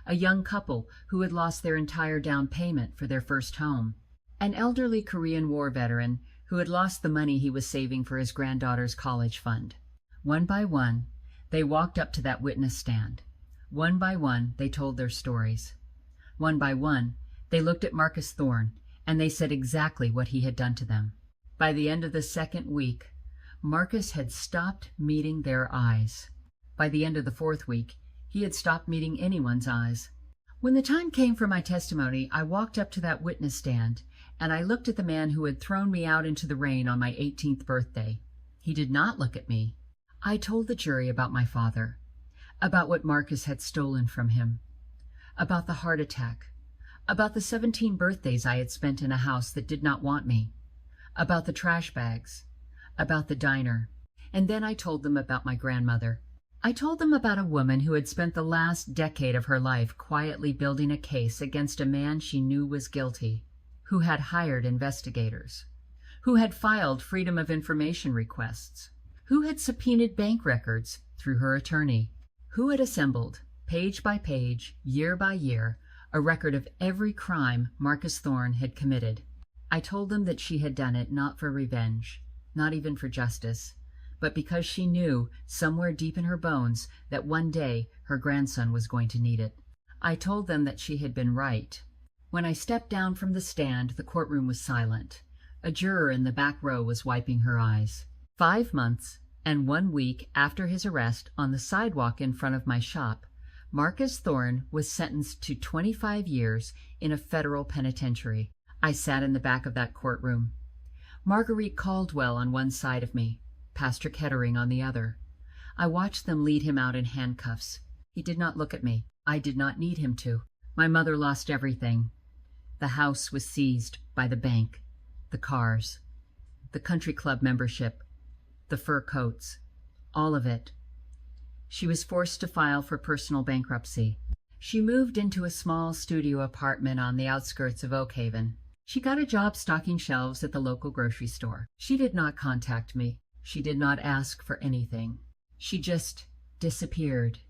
A young couple who had lost their entire down payment for their first home. An elderly Korean War veteran who had lost the money he was saving for his granddaughter's college fund. One by one, they walked up to that witness stand. One by one, they told their stories. One by one, they looked at Marcus Thorne, and they said exactly what he had done to them. By the end of the second week, Marcus had stopped meeting their eyes. By the end of the fourth week, he had stopped meeting anyone's eyes. When the time came for my testimony, I walked up to that witness stand, and I looked at the man who had thrown me out into the rain on my 18th birthday. He did not look at me. I told the jury about my father, about what Marcus had stolen from him, about the heart attack, about the 17 birthdays I had spent in a house that did not want me, about the trash bags, about the diner, and then I told them about my grandmother. I told them about a woman who had spent the last decade of her life quietly building a case against a man she knew was guilty, who had hired investigators, who had filed Freedom of Information requests, who had subpoenaed bank records through her attorney, who had assembled, page by page, year by year, a record of every crime Marcus Thorne had committed. I told them that she had done it not for revenge, not even for justice, but because she knew, somewhere deep in her bones, that one day her grandson was going to need it. I told them that she had been right. When I stepped down from the stand, the courtroom was silent. A juror in the back row was wiping her eyes. 5 months and 1 week after his arrest on the sidewalk in front of my shop, Marcus Thorne was sentenced to 25 years in a federal penitentiary. I sat in the back of that courtroom. Marguerite Caldwell on one side of me, Pastor Kettering on the other. I watched them lead him out in handcuffs. He did not look at me. I did not need him to. My mother lost everything. The house was seized by the bank, the cars, the country club membership, the fur coats, all of it. She was forced to file for personal bankruptcy. She moved into a small studio apartment on the outskirts of Oak Haven. She got a job stocking shelves at the local grocery store. She did not contact me. She did not ask for anything. She just disappeared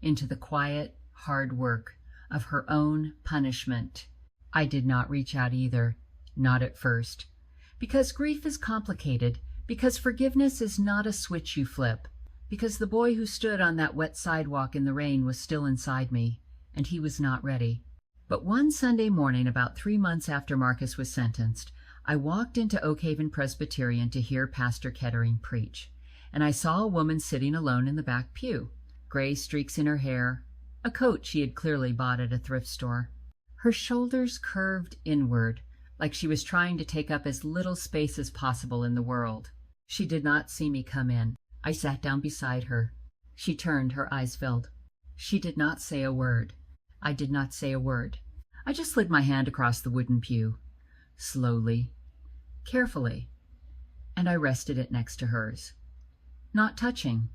into the quiet, hard work of her own punishment. I did not reach out either, not at first. Because grief is complicated, because forgiveness is not a switch you flip, because the boy who stood on that wet sidewalk in the rain was still inside me, and he was not ready. But one Sunday morning, about 3 months after Marcus was sentenced, I walked into Oak Haven Presbyterian to hear Pastor Kettering preach, and I saw a woman sitting alone in the back pew, gray streaks in her hair, a coat she had clearly bought at a thrift store. Her shoulders curved inward, like she was trying to take up as little space as possible in the world. She did not see me come in. I sat down beside her. She turned, her eyes filled. She did not say a word. I did not say a word. I just slid my hand across the wooden pew, slowly, carefully, and I rested it next to hers. Not touching,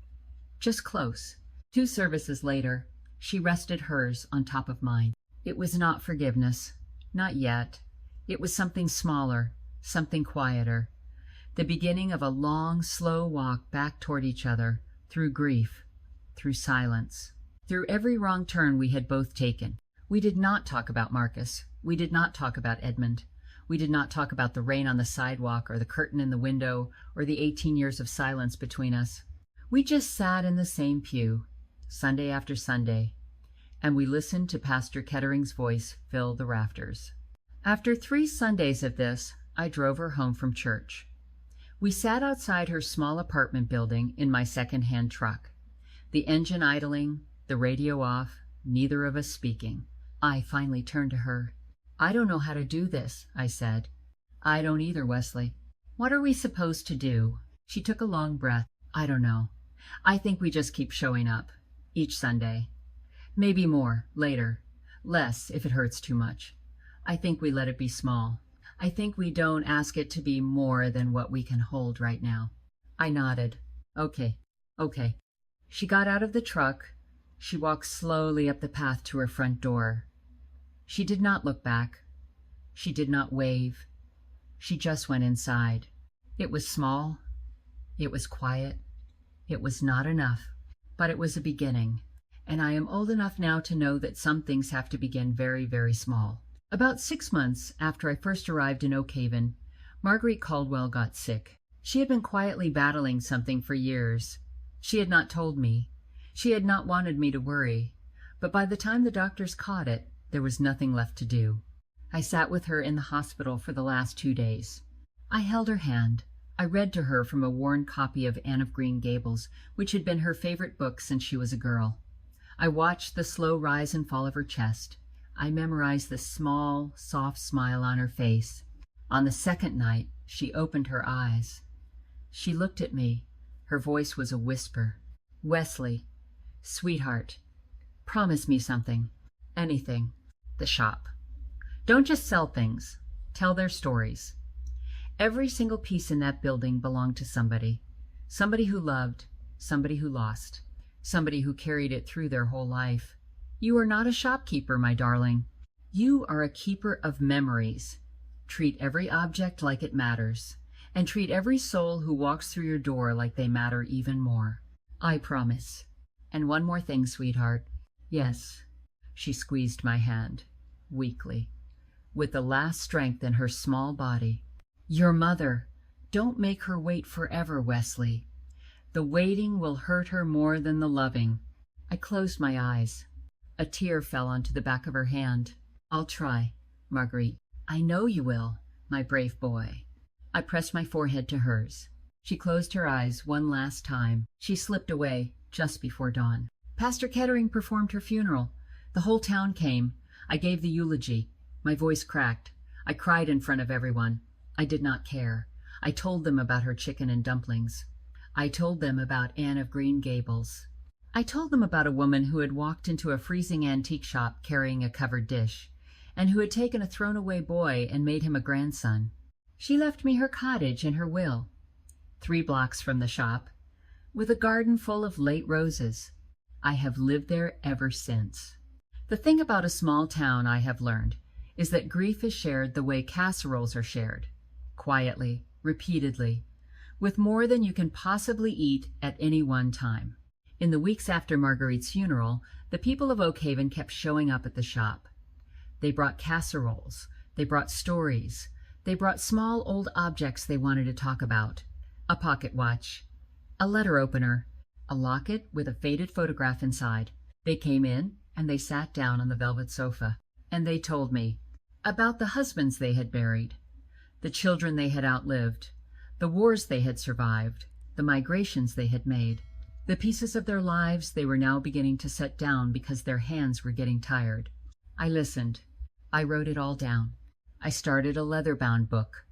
just close. 2 services later, she rested hers on top of mine. It was not forgiveness, not yet. It was something smaller, something quieter. The beginning of a long, slow walk back toward each other, through grief, through silence, through every wrong turn we had both taken. We did not talk about Marcus. We did not talk about Edmund. We did not talk about the rain on the sidewalk or the curtain in the window or the 18 years of silence between us. We just sat in the same pew, Sunday after Sunday, and we listened to Pastor Kettering's voice fill the rafters. After 3 Sundays of this, I drove her home from church. We sat outside her small apartment building in my second-hand truck, the engine idling, the radio off, neither of us speaking. I finally turned to her. "I don't know how to do this," I said. "I don't either, Wesley." "What are we supposed to do?" She took a long breath. "I don't know. I think we just keep showing up, each Sunday. Maybe more, later. Less, if it hurts too much. I think we let it be small. I think we don't ask it to be more than what we can hold right now." I nodded. Okay. She got out of the truck. She walked slowly up the path to her front door. She did not look back. She did not wave. She just went inside. It was small. It was quiet. It was not enough, but it was a beginning. And I am old enough now to know that some things have to begin very, very small. About 6 months after I first arrived in Oak Haven, Marguerite Caldwell got sick. She had been quietly battling something for years. She had not told me. She had not wanted me to worry. But by the time the doctors caught it, there was nothing left to do. I sat with her in the hospital for the last 2 days. I held her hand. I read to her from a worn copy of Anne of Green Gables, which had been her favorite book since she was a girl. I watched the slow rise and fall of her chest. I memorized the small, soft smile on her face. On the second night, she opened her eyes. She looked at me. Her voice was a whisper. "Wesley, sweetheart, promise me something. Anything. The shop. Don't just sell things. Tell their stories." Every single piece in that building belonged to somebody. Somebody who loved, somebody who lost, somebody who carried it through their whole life. You are not a shopkeeper, my darling. You are a keeper of memories. Treat every object like it matters, and treat every soul who walks through your door like they matter even more. I promise. And one more thing, sweetheart. Yes. She squeezed my hand, weakly, with the last strength in her small body. Your mother. Don't make her wait forever, Wesley. The waiting will hurt her more than the loving. I closed my eyes. A tear fell onto the back of her hand. I'll try, Marguerite. I know you will, my brave boy. I pressed my forehead to hers. She closed her eyes one last time. She slipped away just before dawn. Pastor Kettering performed her funeral. The whole town came. I gave the eulogy. My voice cracked. I cried in front of everyone. I did not care. I told them about her chicken and dumplings. I told them about Anne of Green Gables. I told them about a woman who had walked into a freezing antique shop carrying a covered dish, and who had taken a thrown-away boy and made him a grandson. She left me her cottage and her will. 3 blocks from the shop, with a garden full of late roses. I have lived there ever since. The thing about a small town, I have learned, is that grief is shared the way casseroles are shared, quietly, repeatedly, with more than you can possibly eat at any one time. In the weeks after Marguerite's funeral, the people of Oak Haven kept showing up at the shop. They brought casseroles, they brought stories, they brought small old objects they wanted to talk about. A pocket watch, a letter opener, a locket with a faded photograph inside. They came in and they sat down on the velvet sofa, and they told me about the husbands they had buried, the children they had outlived, the wars they had survived, the migrations they had made, the pieces of their lives they were now beginning to set down because their hands were getting tired. I listened. I wrote it all down. I started a leather-bound book.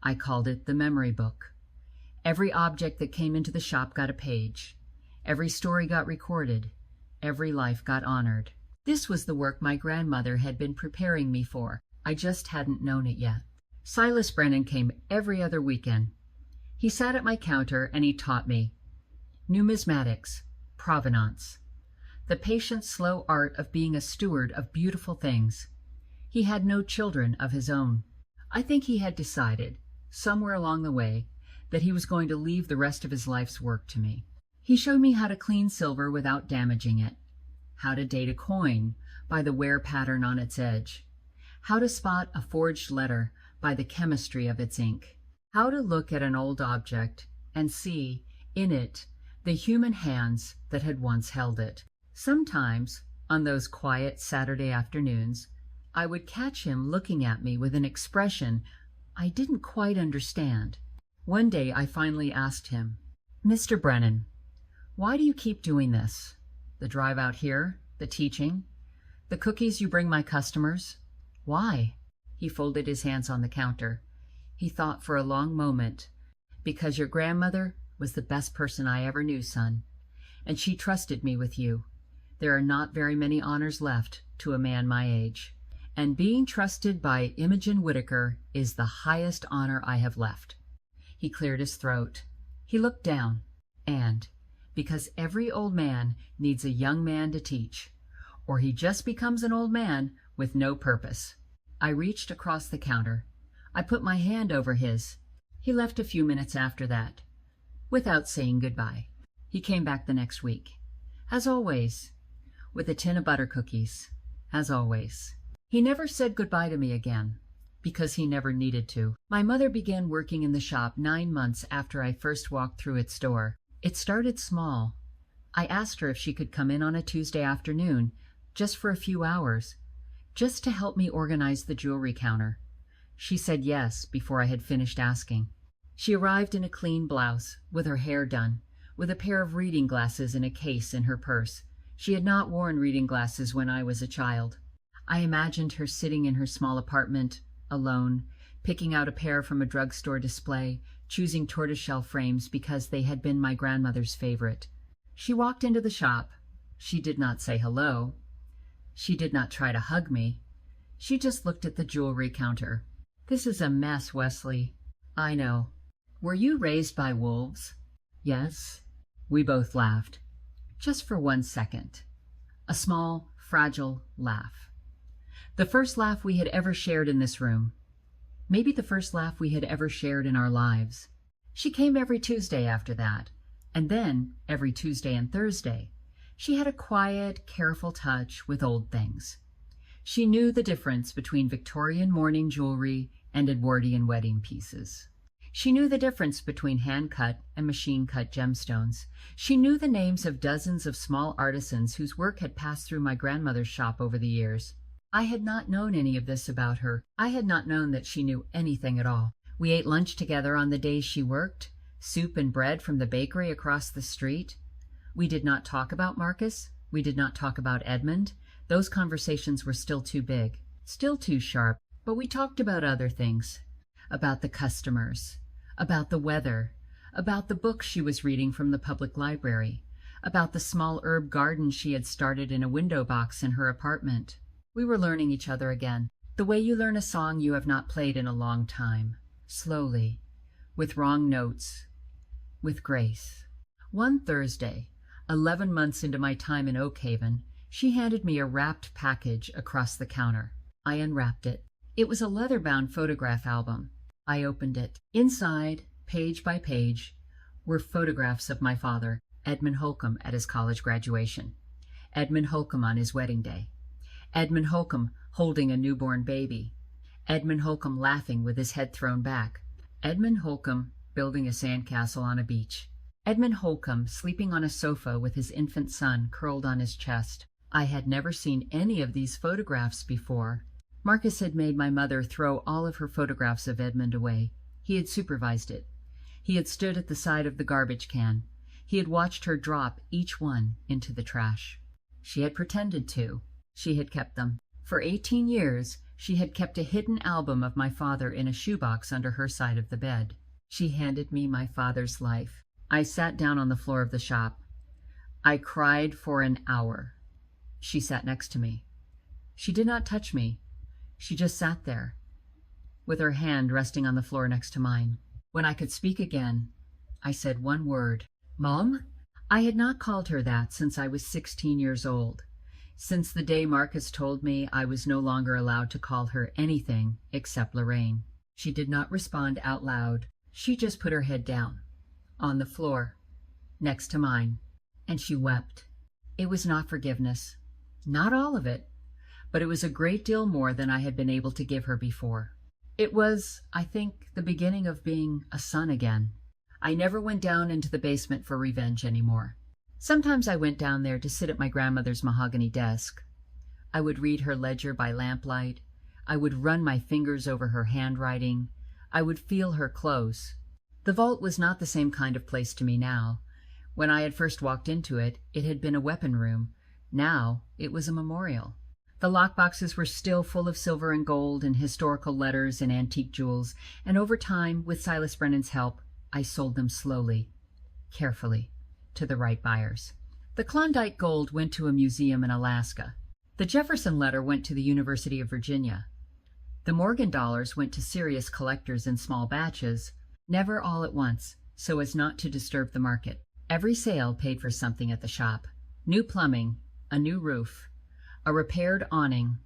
I called it the memory book. Every object that came into the shop got a page. Every story got recorded. Every life got honored. This was the work my grandmother had been preparing me for. I just hadn't known it yet. Silas Brennan came every other weekend. He sat at my counter and he taught me numismatics, provenance, the patient, slow art of being a steward of beautiful things. He had no children of his own. I think he had decided, somewhere along the way, that he was going to leave the rest of his life's work to me. He showed me how to clean silver without damaging it, how to date a coin by the wear pattern on its edge, how to spot a forged letter by the chemistry of its ink, how to look at an old object and see in it the human hands that had once held it. Sometimes, on those quiet Saturday afternoons, I would catch him looking at me with an expression I didn't quite understand. One day I finally asked him, "Mr. Brennan, why do you keep doing this? The drive out here, the teaching, the cookies you bring my customers? Why?" He folded his hands on the counter. He thought for a long moment. "Because your grandmother was the best person I ever knew, son, and she trusted me with you. There are not very many honors left to a man my age, and being trusted by Imogen Whittaker is the highest honor I have left." He cleared his throat. He looked down, and because every old man needs a young man to teach, or he just becomes an old man with no purpose. I reached across the counter. I put my hand over his. He left a few minutes after that, without saying goodbye. He came back the next week, as always, with a tin of butter cookies, as always. He never said goodbye to me again, because he never needed to. My mother began working in the shop 9 months after I first walked through its door. It started small. I asked her if she could come in on a Tuesday afternoon, just for a few hours, just to help me organize the jewelry counter. She said yes before I had finished asking. She arrived in a clean blouse, with her hair done, with a pair of reading glasses in a case in her purse. She had not worn reading glasses when I was a child. I imagined her sitting in her small apartment, alone, picking out a pair from a drugstore display, choosing tortoiseshell frames because they had been my grandmother's favorite. She walked into the shop. She did not say hello. She did not try to hug me. She just looked at the jewelry counter. "This is a mess, Wesley." "I know. Were you raised by wolves?" "Yes." We both laughed. Just for 1 second. A small, fragile laugh. The first laugh we had ever shared in this room. Maybe the first laugh we had ever shared in our lives. She came every Tuesday after that, and then every Tuesday and Thursday. She had a quiet, careful touch with old things. She knew the difference between Victorian mourning jewelry and Edwardian wedding pieces. She knew the difference between hand-cut and machine-cut gemstones. She knew the names of dozens of small artisans whose work had passed through my grandmother's shop over the years. I had not known any of this about her. I had not known that she knew anything at all. We ate lunch together on the days she worked, soup and bread from the bakery across the street. We did not talk about Marcus. We did not talk about Edmund. Those conversations were still too big, still too sharp, but we talked about other things, about the customers, about the weather, about the books she was reading from the public library, about the small herb garden she had started in a window box in her apartment. We were learning each other again, the way you learn a song you have not played in a long time, slowly, with wrong notes, with grace. One Thursday, 11 months into my time in Oak Haven, she handed me a wrapped package across the counter. I unwrapped it. It was a leather-bound photograph album. I opened it. Inside, page by page, were photographs of my father, Edmund Holcomb, at his college graduation, Edmund Holcomb on his wedding day, Edmund Holcomb holding a newborn baby, Edmund Holcomb laughing with his head thrown back, Edmund Holcomb building a sandcastle on a beach, Edmund Holcomb sleeping on a sofa with his infant son curled on his chest. I had never seen any of these photographs before. Marcus had made my mother throw all of her photographs of Edmund away. He had supervised it. He had stood at the side of the garbage can. He had watched her drop each one into the trash. She had pretended to. She had kept them. For 18 years, she had kept a hidden album of my father in a shoebox under her side of the bed. She handed me my father's life. I sat down on the floor of the shop. I cried for an hour. She sat next to me. She did not touch me. She just sat there, with her hand resting on the floor next to mine. When I could speak again, I said one word, "Mom?" I had not called her that since I was 16 years old, since the day Marcus told me I was no longer allowed to call her anything except Lorraine. She did not respond out loud. She just put her head down, on the floor, next to mine, and she wept. It was not forgiveness, not all of it, but it was a great deal more than I had been able to give her before. It was, I think, the beginning of being a son again. I never went down into the basement for revenge anymore. Sometimes I went down there to sit at my grandmother's mahogany desk. I would read her ledger by lamplight. I would run my fingers over her handwriting. I would feel her close. The vault was not the same kind of place to me now. When I had first walked into it, it had been a weapon room. Now it was a memorial. The lockboxes were still full of silver and gold and historical letters and antique jewels, and over time, with Silas Brennan's help, I sold them slowly, carefully, to the right buyers. The Klondike gold went to a museum in Alaska. The Jefferson letter went to the University of Virginia. The Morgan dollars went to serious collectors in small batches, never all at once, so as not to disturb the market. Every sale paid for something at the shop. New plumbing, a new roof, a repaired awning,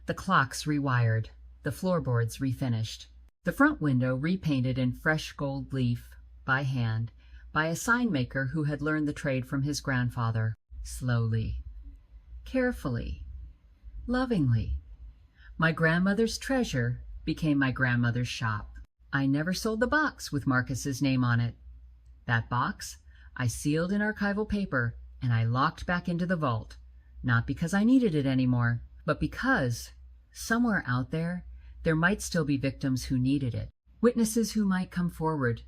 the clocks rewired, the floorboards refinished, the front window repainted in fresh gold leaf, by hand, by a sign maker who had learned the trade from his grandfather, slowly, carefully, lovingly. My grandmother's treasure became my grandmother's shop. I never sold the box with Marcus's name on it. That box I sealed in archival paper and I locked back into the vault. Not because I needed it anymore, but because, somewhere out there, there might still be victims who needed it, witnesses who might come forward,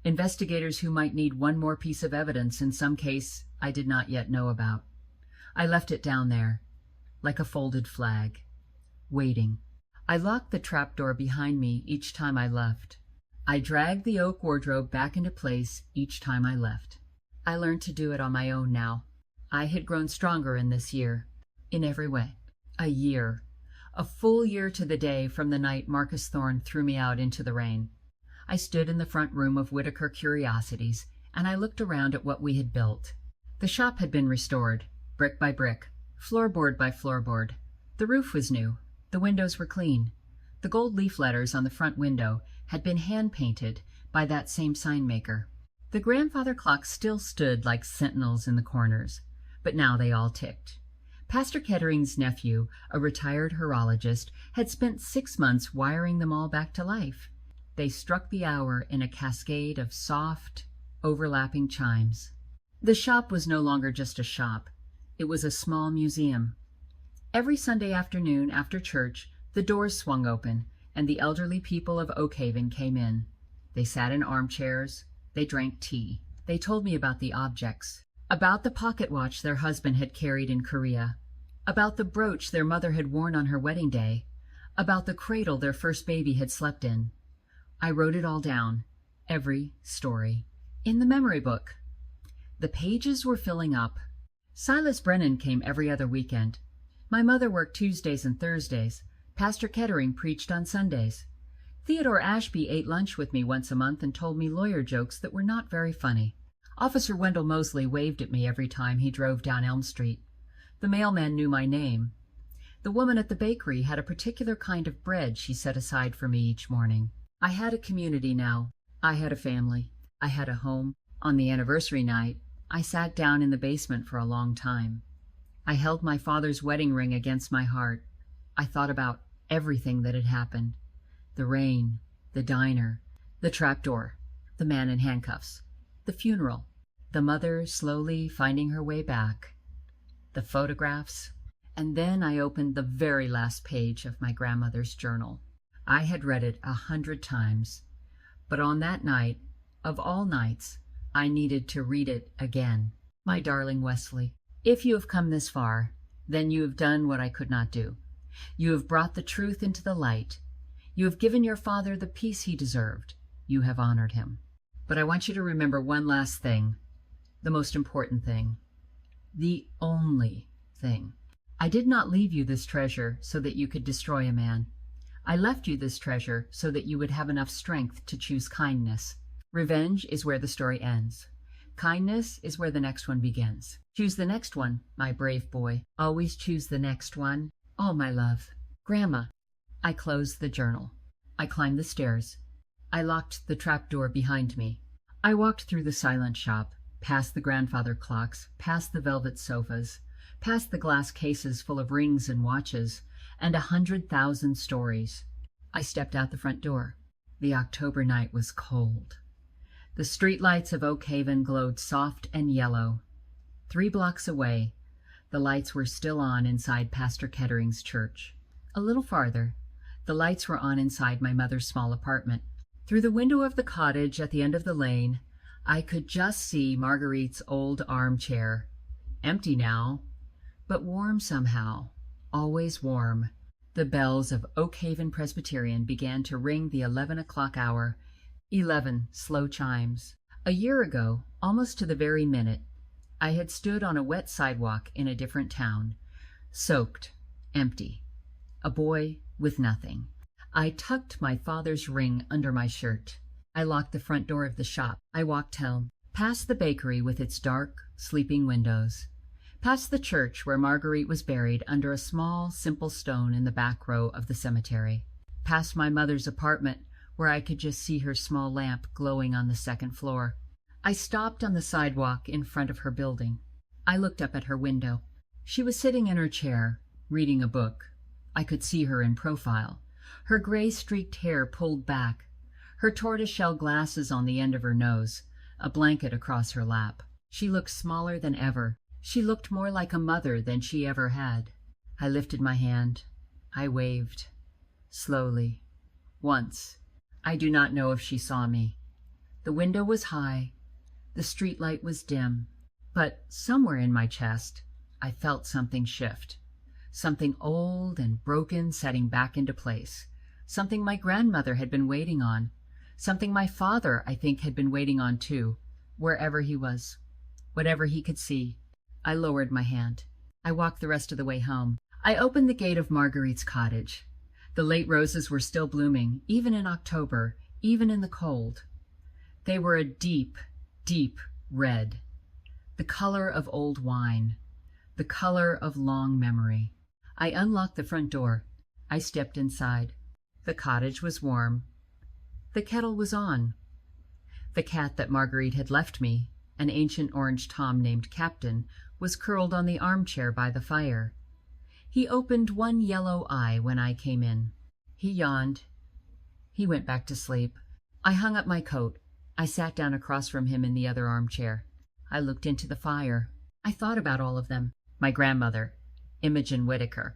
investigators who might need one more piece of evidence in some case I did not yet know about. I left it down there, like a folded flag, waiting. I locked the trapdoor behind me each time I left. I dragged the oak wardrobe back into place each time I left. I learned to do it on my own now. I had grown stronger in this year, in every way. A year. A full year to the day from the night Marcus Thorne threw me out into the rain. I stood in the front room of Whitaker Curiosities, and I looked around at what we had built. The shop had been restored, brick by brick, floorboard by floorboard. The roof was new. The windows were clean. The gold leaf letters on the front window had been hand-painted by that same sign maker. The grandfather clocks still stood like sentinels in the corners, but now they all ticked. Pastor Kettering's nephew, a retired horologist, had spent 6 months wiring them all back to life. They struck the hour in a cascade of soft, overlapping chimes. The shop was no longer just a shop. It was a small museum. Every Sunday afternoon after church, the doors swung open, and the elderly people of Oak Haven came in. They sat in armchairs. They drank tea. They told me about the objects. About the pocket watch their husband had carried in Korea, about the brooch their mother had worn on her wedding day, about the cradle their first baby had slept in. I wrote it all down, every story, in the memory book. The pages were filling up. Silas Brennan came every other weekend. My mother worked Tuesdays and Thursdays. Pastor Kettering preached on Sundays. Theodore Ashby ate lunch with me once a month and told me lawyer jokes that were not very funny. Officer Wendell Mosley waved at me every time he drove down Elm Street. The mailman knew my name. The woman at the bakery had a particular kind of bread she set aside for me each morning. I had a community now. I had a family. I had a home. On the anniversary night, I sat down in the basement for a long time. I held my father's wedding ring against my heart. I thought about everything that had happened. The rain, the diner, the trapdoor, the man in handcuffs, the funeral, the mother slowly finding her way back, the photographs, and then I opened the very last page of my grandmother's journal. I had read it 100 times, but on that night, of all nights, I needed to read it again. My darling Wesley, if you have come this far, then you have done what I could not do. You have brought the truth into the light. You have given your father the peace he deserved. You have honored him. But I want you to remember one last thing, the most important thing, the only thing. I did not leave you this treasure so that you could destroy a man. I left you this treasure so that you would have enough strength to choose kindness. Revenge is where the story ends. Kindness is where the next one begins. Choose the next one, my brave boy. Always choose the next one. All my love. Grandma. I closed the journal. I climbed the stairs. I locked the trapdoor behind me. I walked through the silent shop, past the grandfather clocks, past the velvet sofas, past the glass cases full of rings and watches, and 100,000 stories. I stepped out the front door. The October night was cold. The streetlights of Oak Haven glowed soft and yellow. 3 blocks away, the lights were still on inside Pastor Kettering's church. A little farther, the lights were on inside my mother's small apartment. Through the window of the cottage at the end of the lane, I could just see Marguerite's old armchair. Empty now, but warm somehow, always warm. The bells of Oak Haven Presbyterian began to ring the 11 o'clock hour, 11 slow chimes. A year ago, almost to the very minute, I had stood on a wet sidewalk in a different town, soaked, empty, a boy with nothing. I tucked my father's ring under my shirt. I locked the front door of the shop. I walked home, past the bakery with its dark, sleeping windows, past the church where Marguerite was buried under a small, simple stone in the back row of the cemetery, past my mother's apartment where I could just see her small lamp glowing on the second floor. I stopped on the sidewalk in front of her building. I looked up at her window. She was sitting in her chair, reading a book. I could see her in profile, her gray-streaked hair pulled back, her tortoiseshell glasses on the end of her nose, a blanket across her lap. She looked smaller than ever. She looked more like a mother than she ever had. I lifted my hand. I waved. Slowly. Once. I do not know if she saw me. The window was high. The streetlight was dim. But somewhere in my chest, I felt something shift. Something old and broken setting back into place. Something my grandmother had been waiting on. Something my father, I think, had been waiting on too, wherever he was, whatever he could see. I lowered my hand. I walked the rest of the way home. I opened the gate of Marguerite's cottage. The late roses were still blooming, even in October, even in the cold. They were a deep, deep red, the color of old wine, the color of long memory. I unlocked the front door. I stepped inside. The cottage was warm. The kettle was on. The cat that Marguerite had left me, an ancient orange tom named Captain, was curled on the armchair by the fire. He opened one yellow eye when I came in. He yawned. He went back to sleep. I hung up my coat. I sat down across from him in the other armchair. I looked into the fire. I thought about all of them. My grandmother, Imogen Whittaker,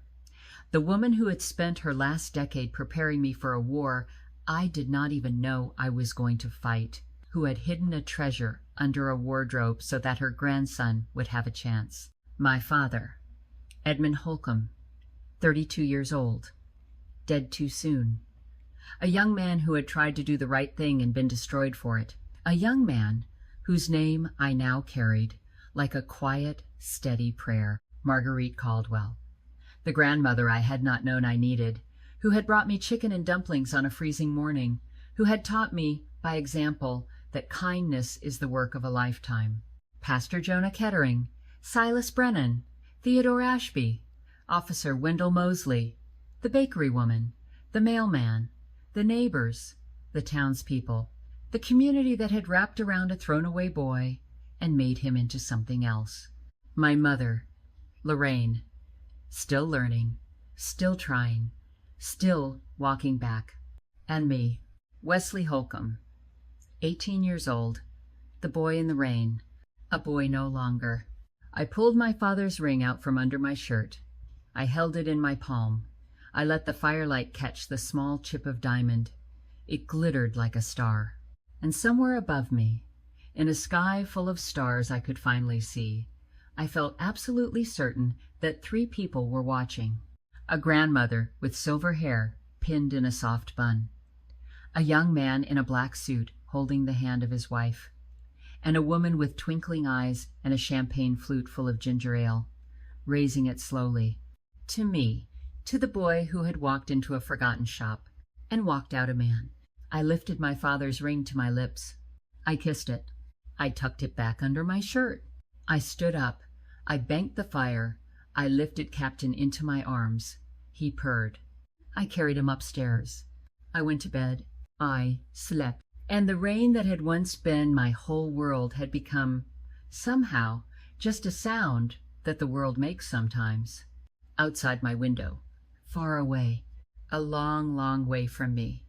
the woman who had spent her last decade preparing me for a war I did not even know I was going to fight, who had hidden a treasure under a wardrobe so that her grandson would have a chance. My father, Edmund Holcomb, 32 years old, dead too soon. A young man who had tried to do the right thing and been destroyed for it. A young man whose name I now carried like a quiet, steady prayer. Marguerite Caldwell, the grandmother I had not known I needed, who had brought me chicken and dumplings on a freezing morning, who had taught me, by example, that kindness is the work of a lifetime. Pastor Jonah Kettering, Silas Brennan, Theodore Ashby, Officer Wendell Mosley, the bakery woman, the mailman, the neighbors, the townspeople, the community that had wrapped around a thrown-away boy and made him into something else. My mother, Lorraine, still learning, still trying, still walking back. And me, Wesley Holcomb, 18 years old, the boy in the rain, a boy no longer. I pulled my father's ring out from under my shirt. I held it in my palm. I let the firelight catch the small chip of diamond. It glittered like a star. And somewhere above me, in a sky full of stars I could finally see, I felt absolutely certain that 3 people were watching. A grandmother with silver hair pinned in a soft bun, a young man in a black suit holding the hand of his wife, and a woman with twinkling eyes and a champagne flute full of ginger ale, raising it slowly. To me, to the boy who had walked into a forgotten shop and walked out a man. I lifted my father's ring to my lips. I kissed it. I tucked it back under my shirt. I stood up. I banked the fire. I lifted Captain into my arms. He purred. I carried him upstairs. I went to bed. I slept. And the rain that had once been my whole world had become, somehow, just a sound that the world makes sometimes. Outside my window, far away, a long, long way from me.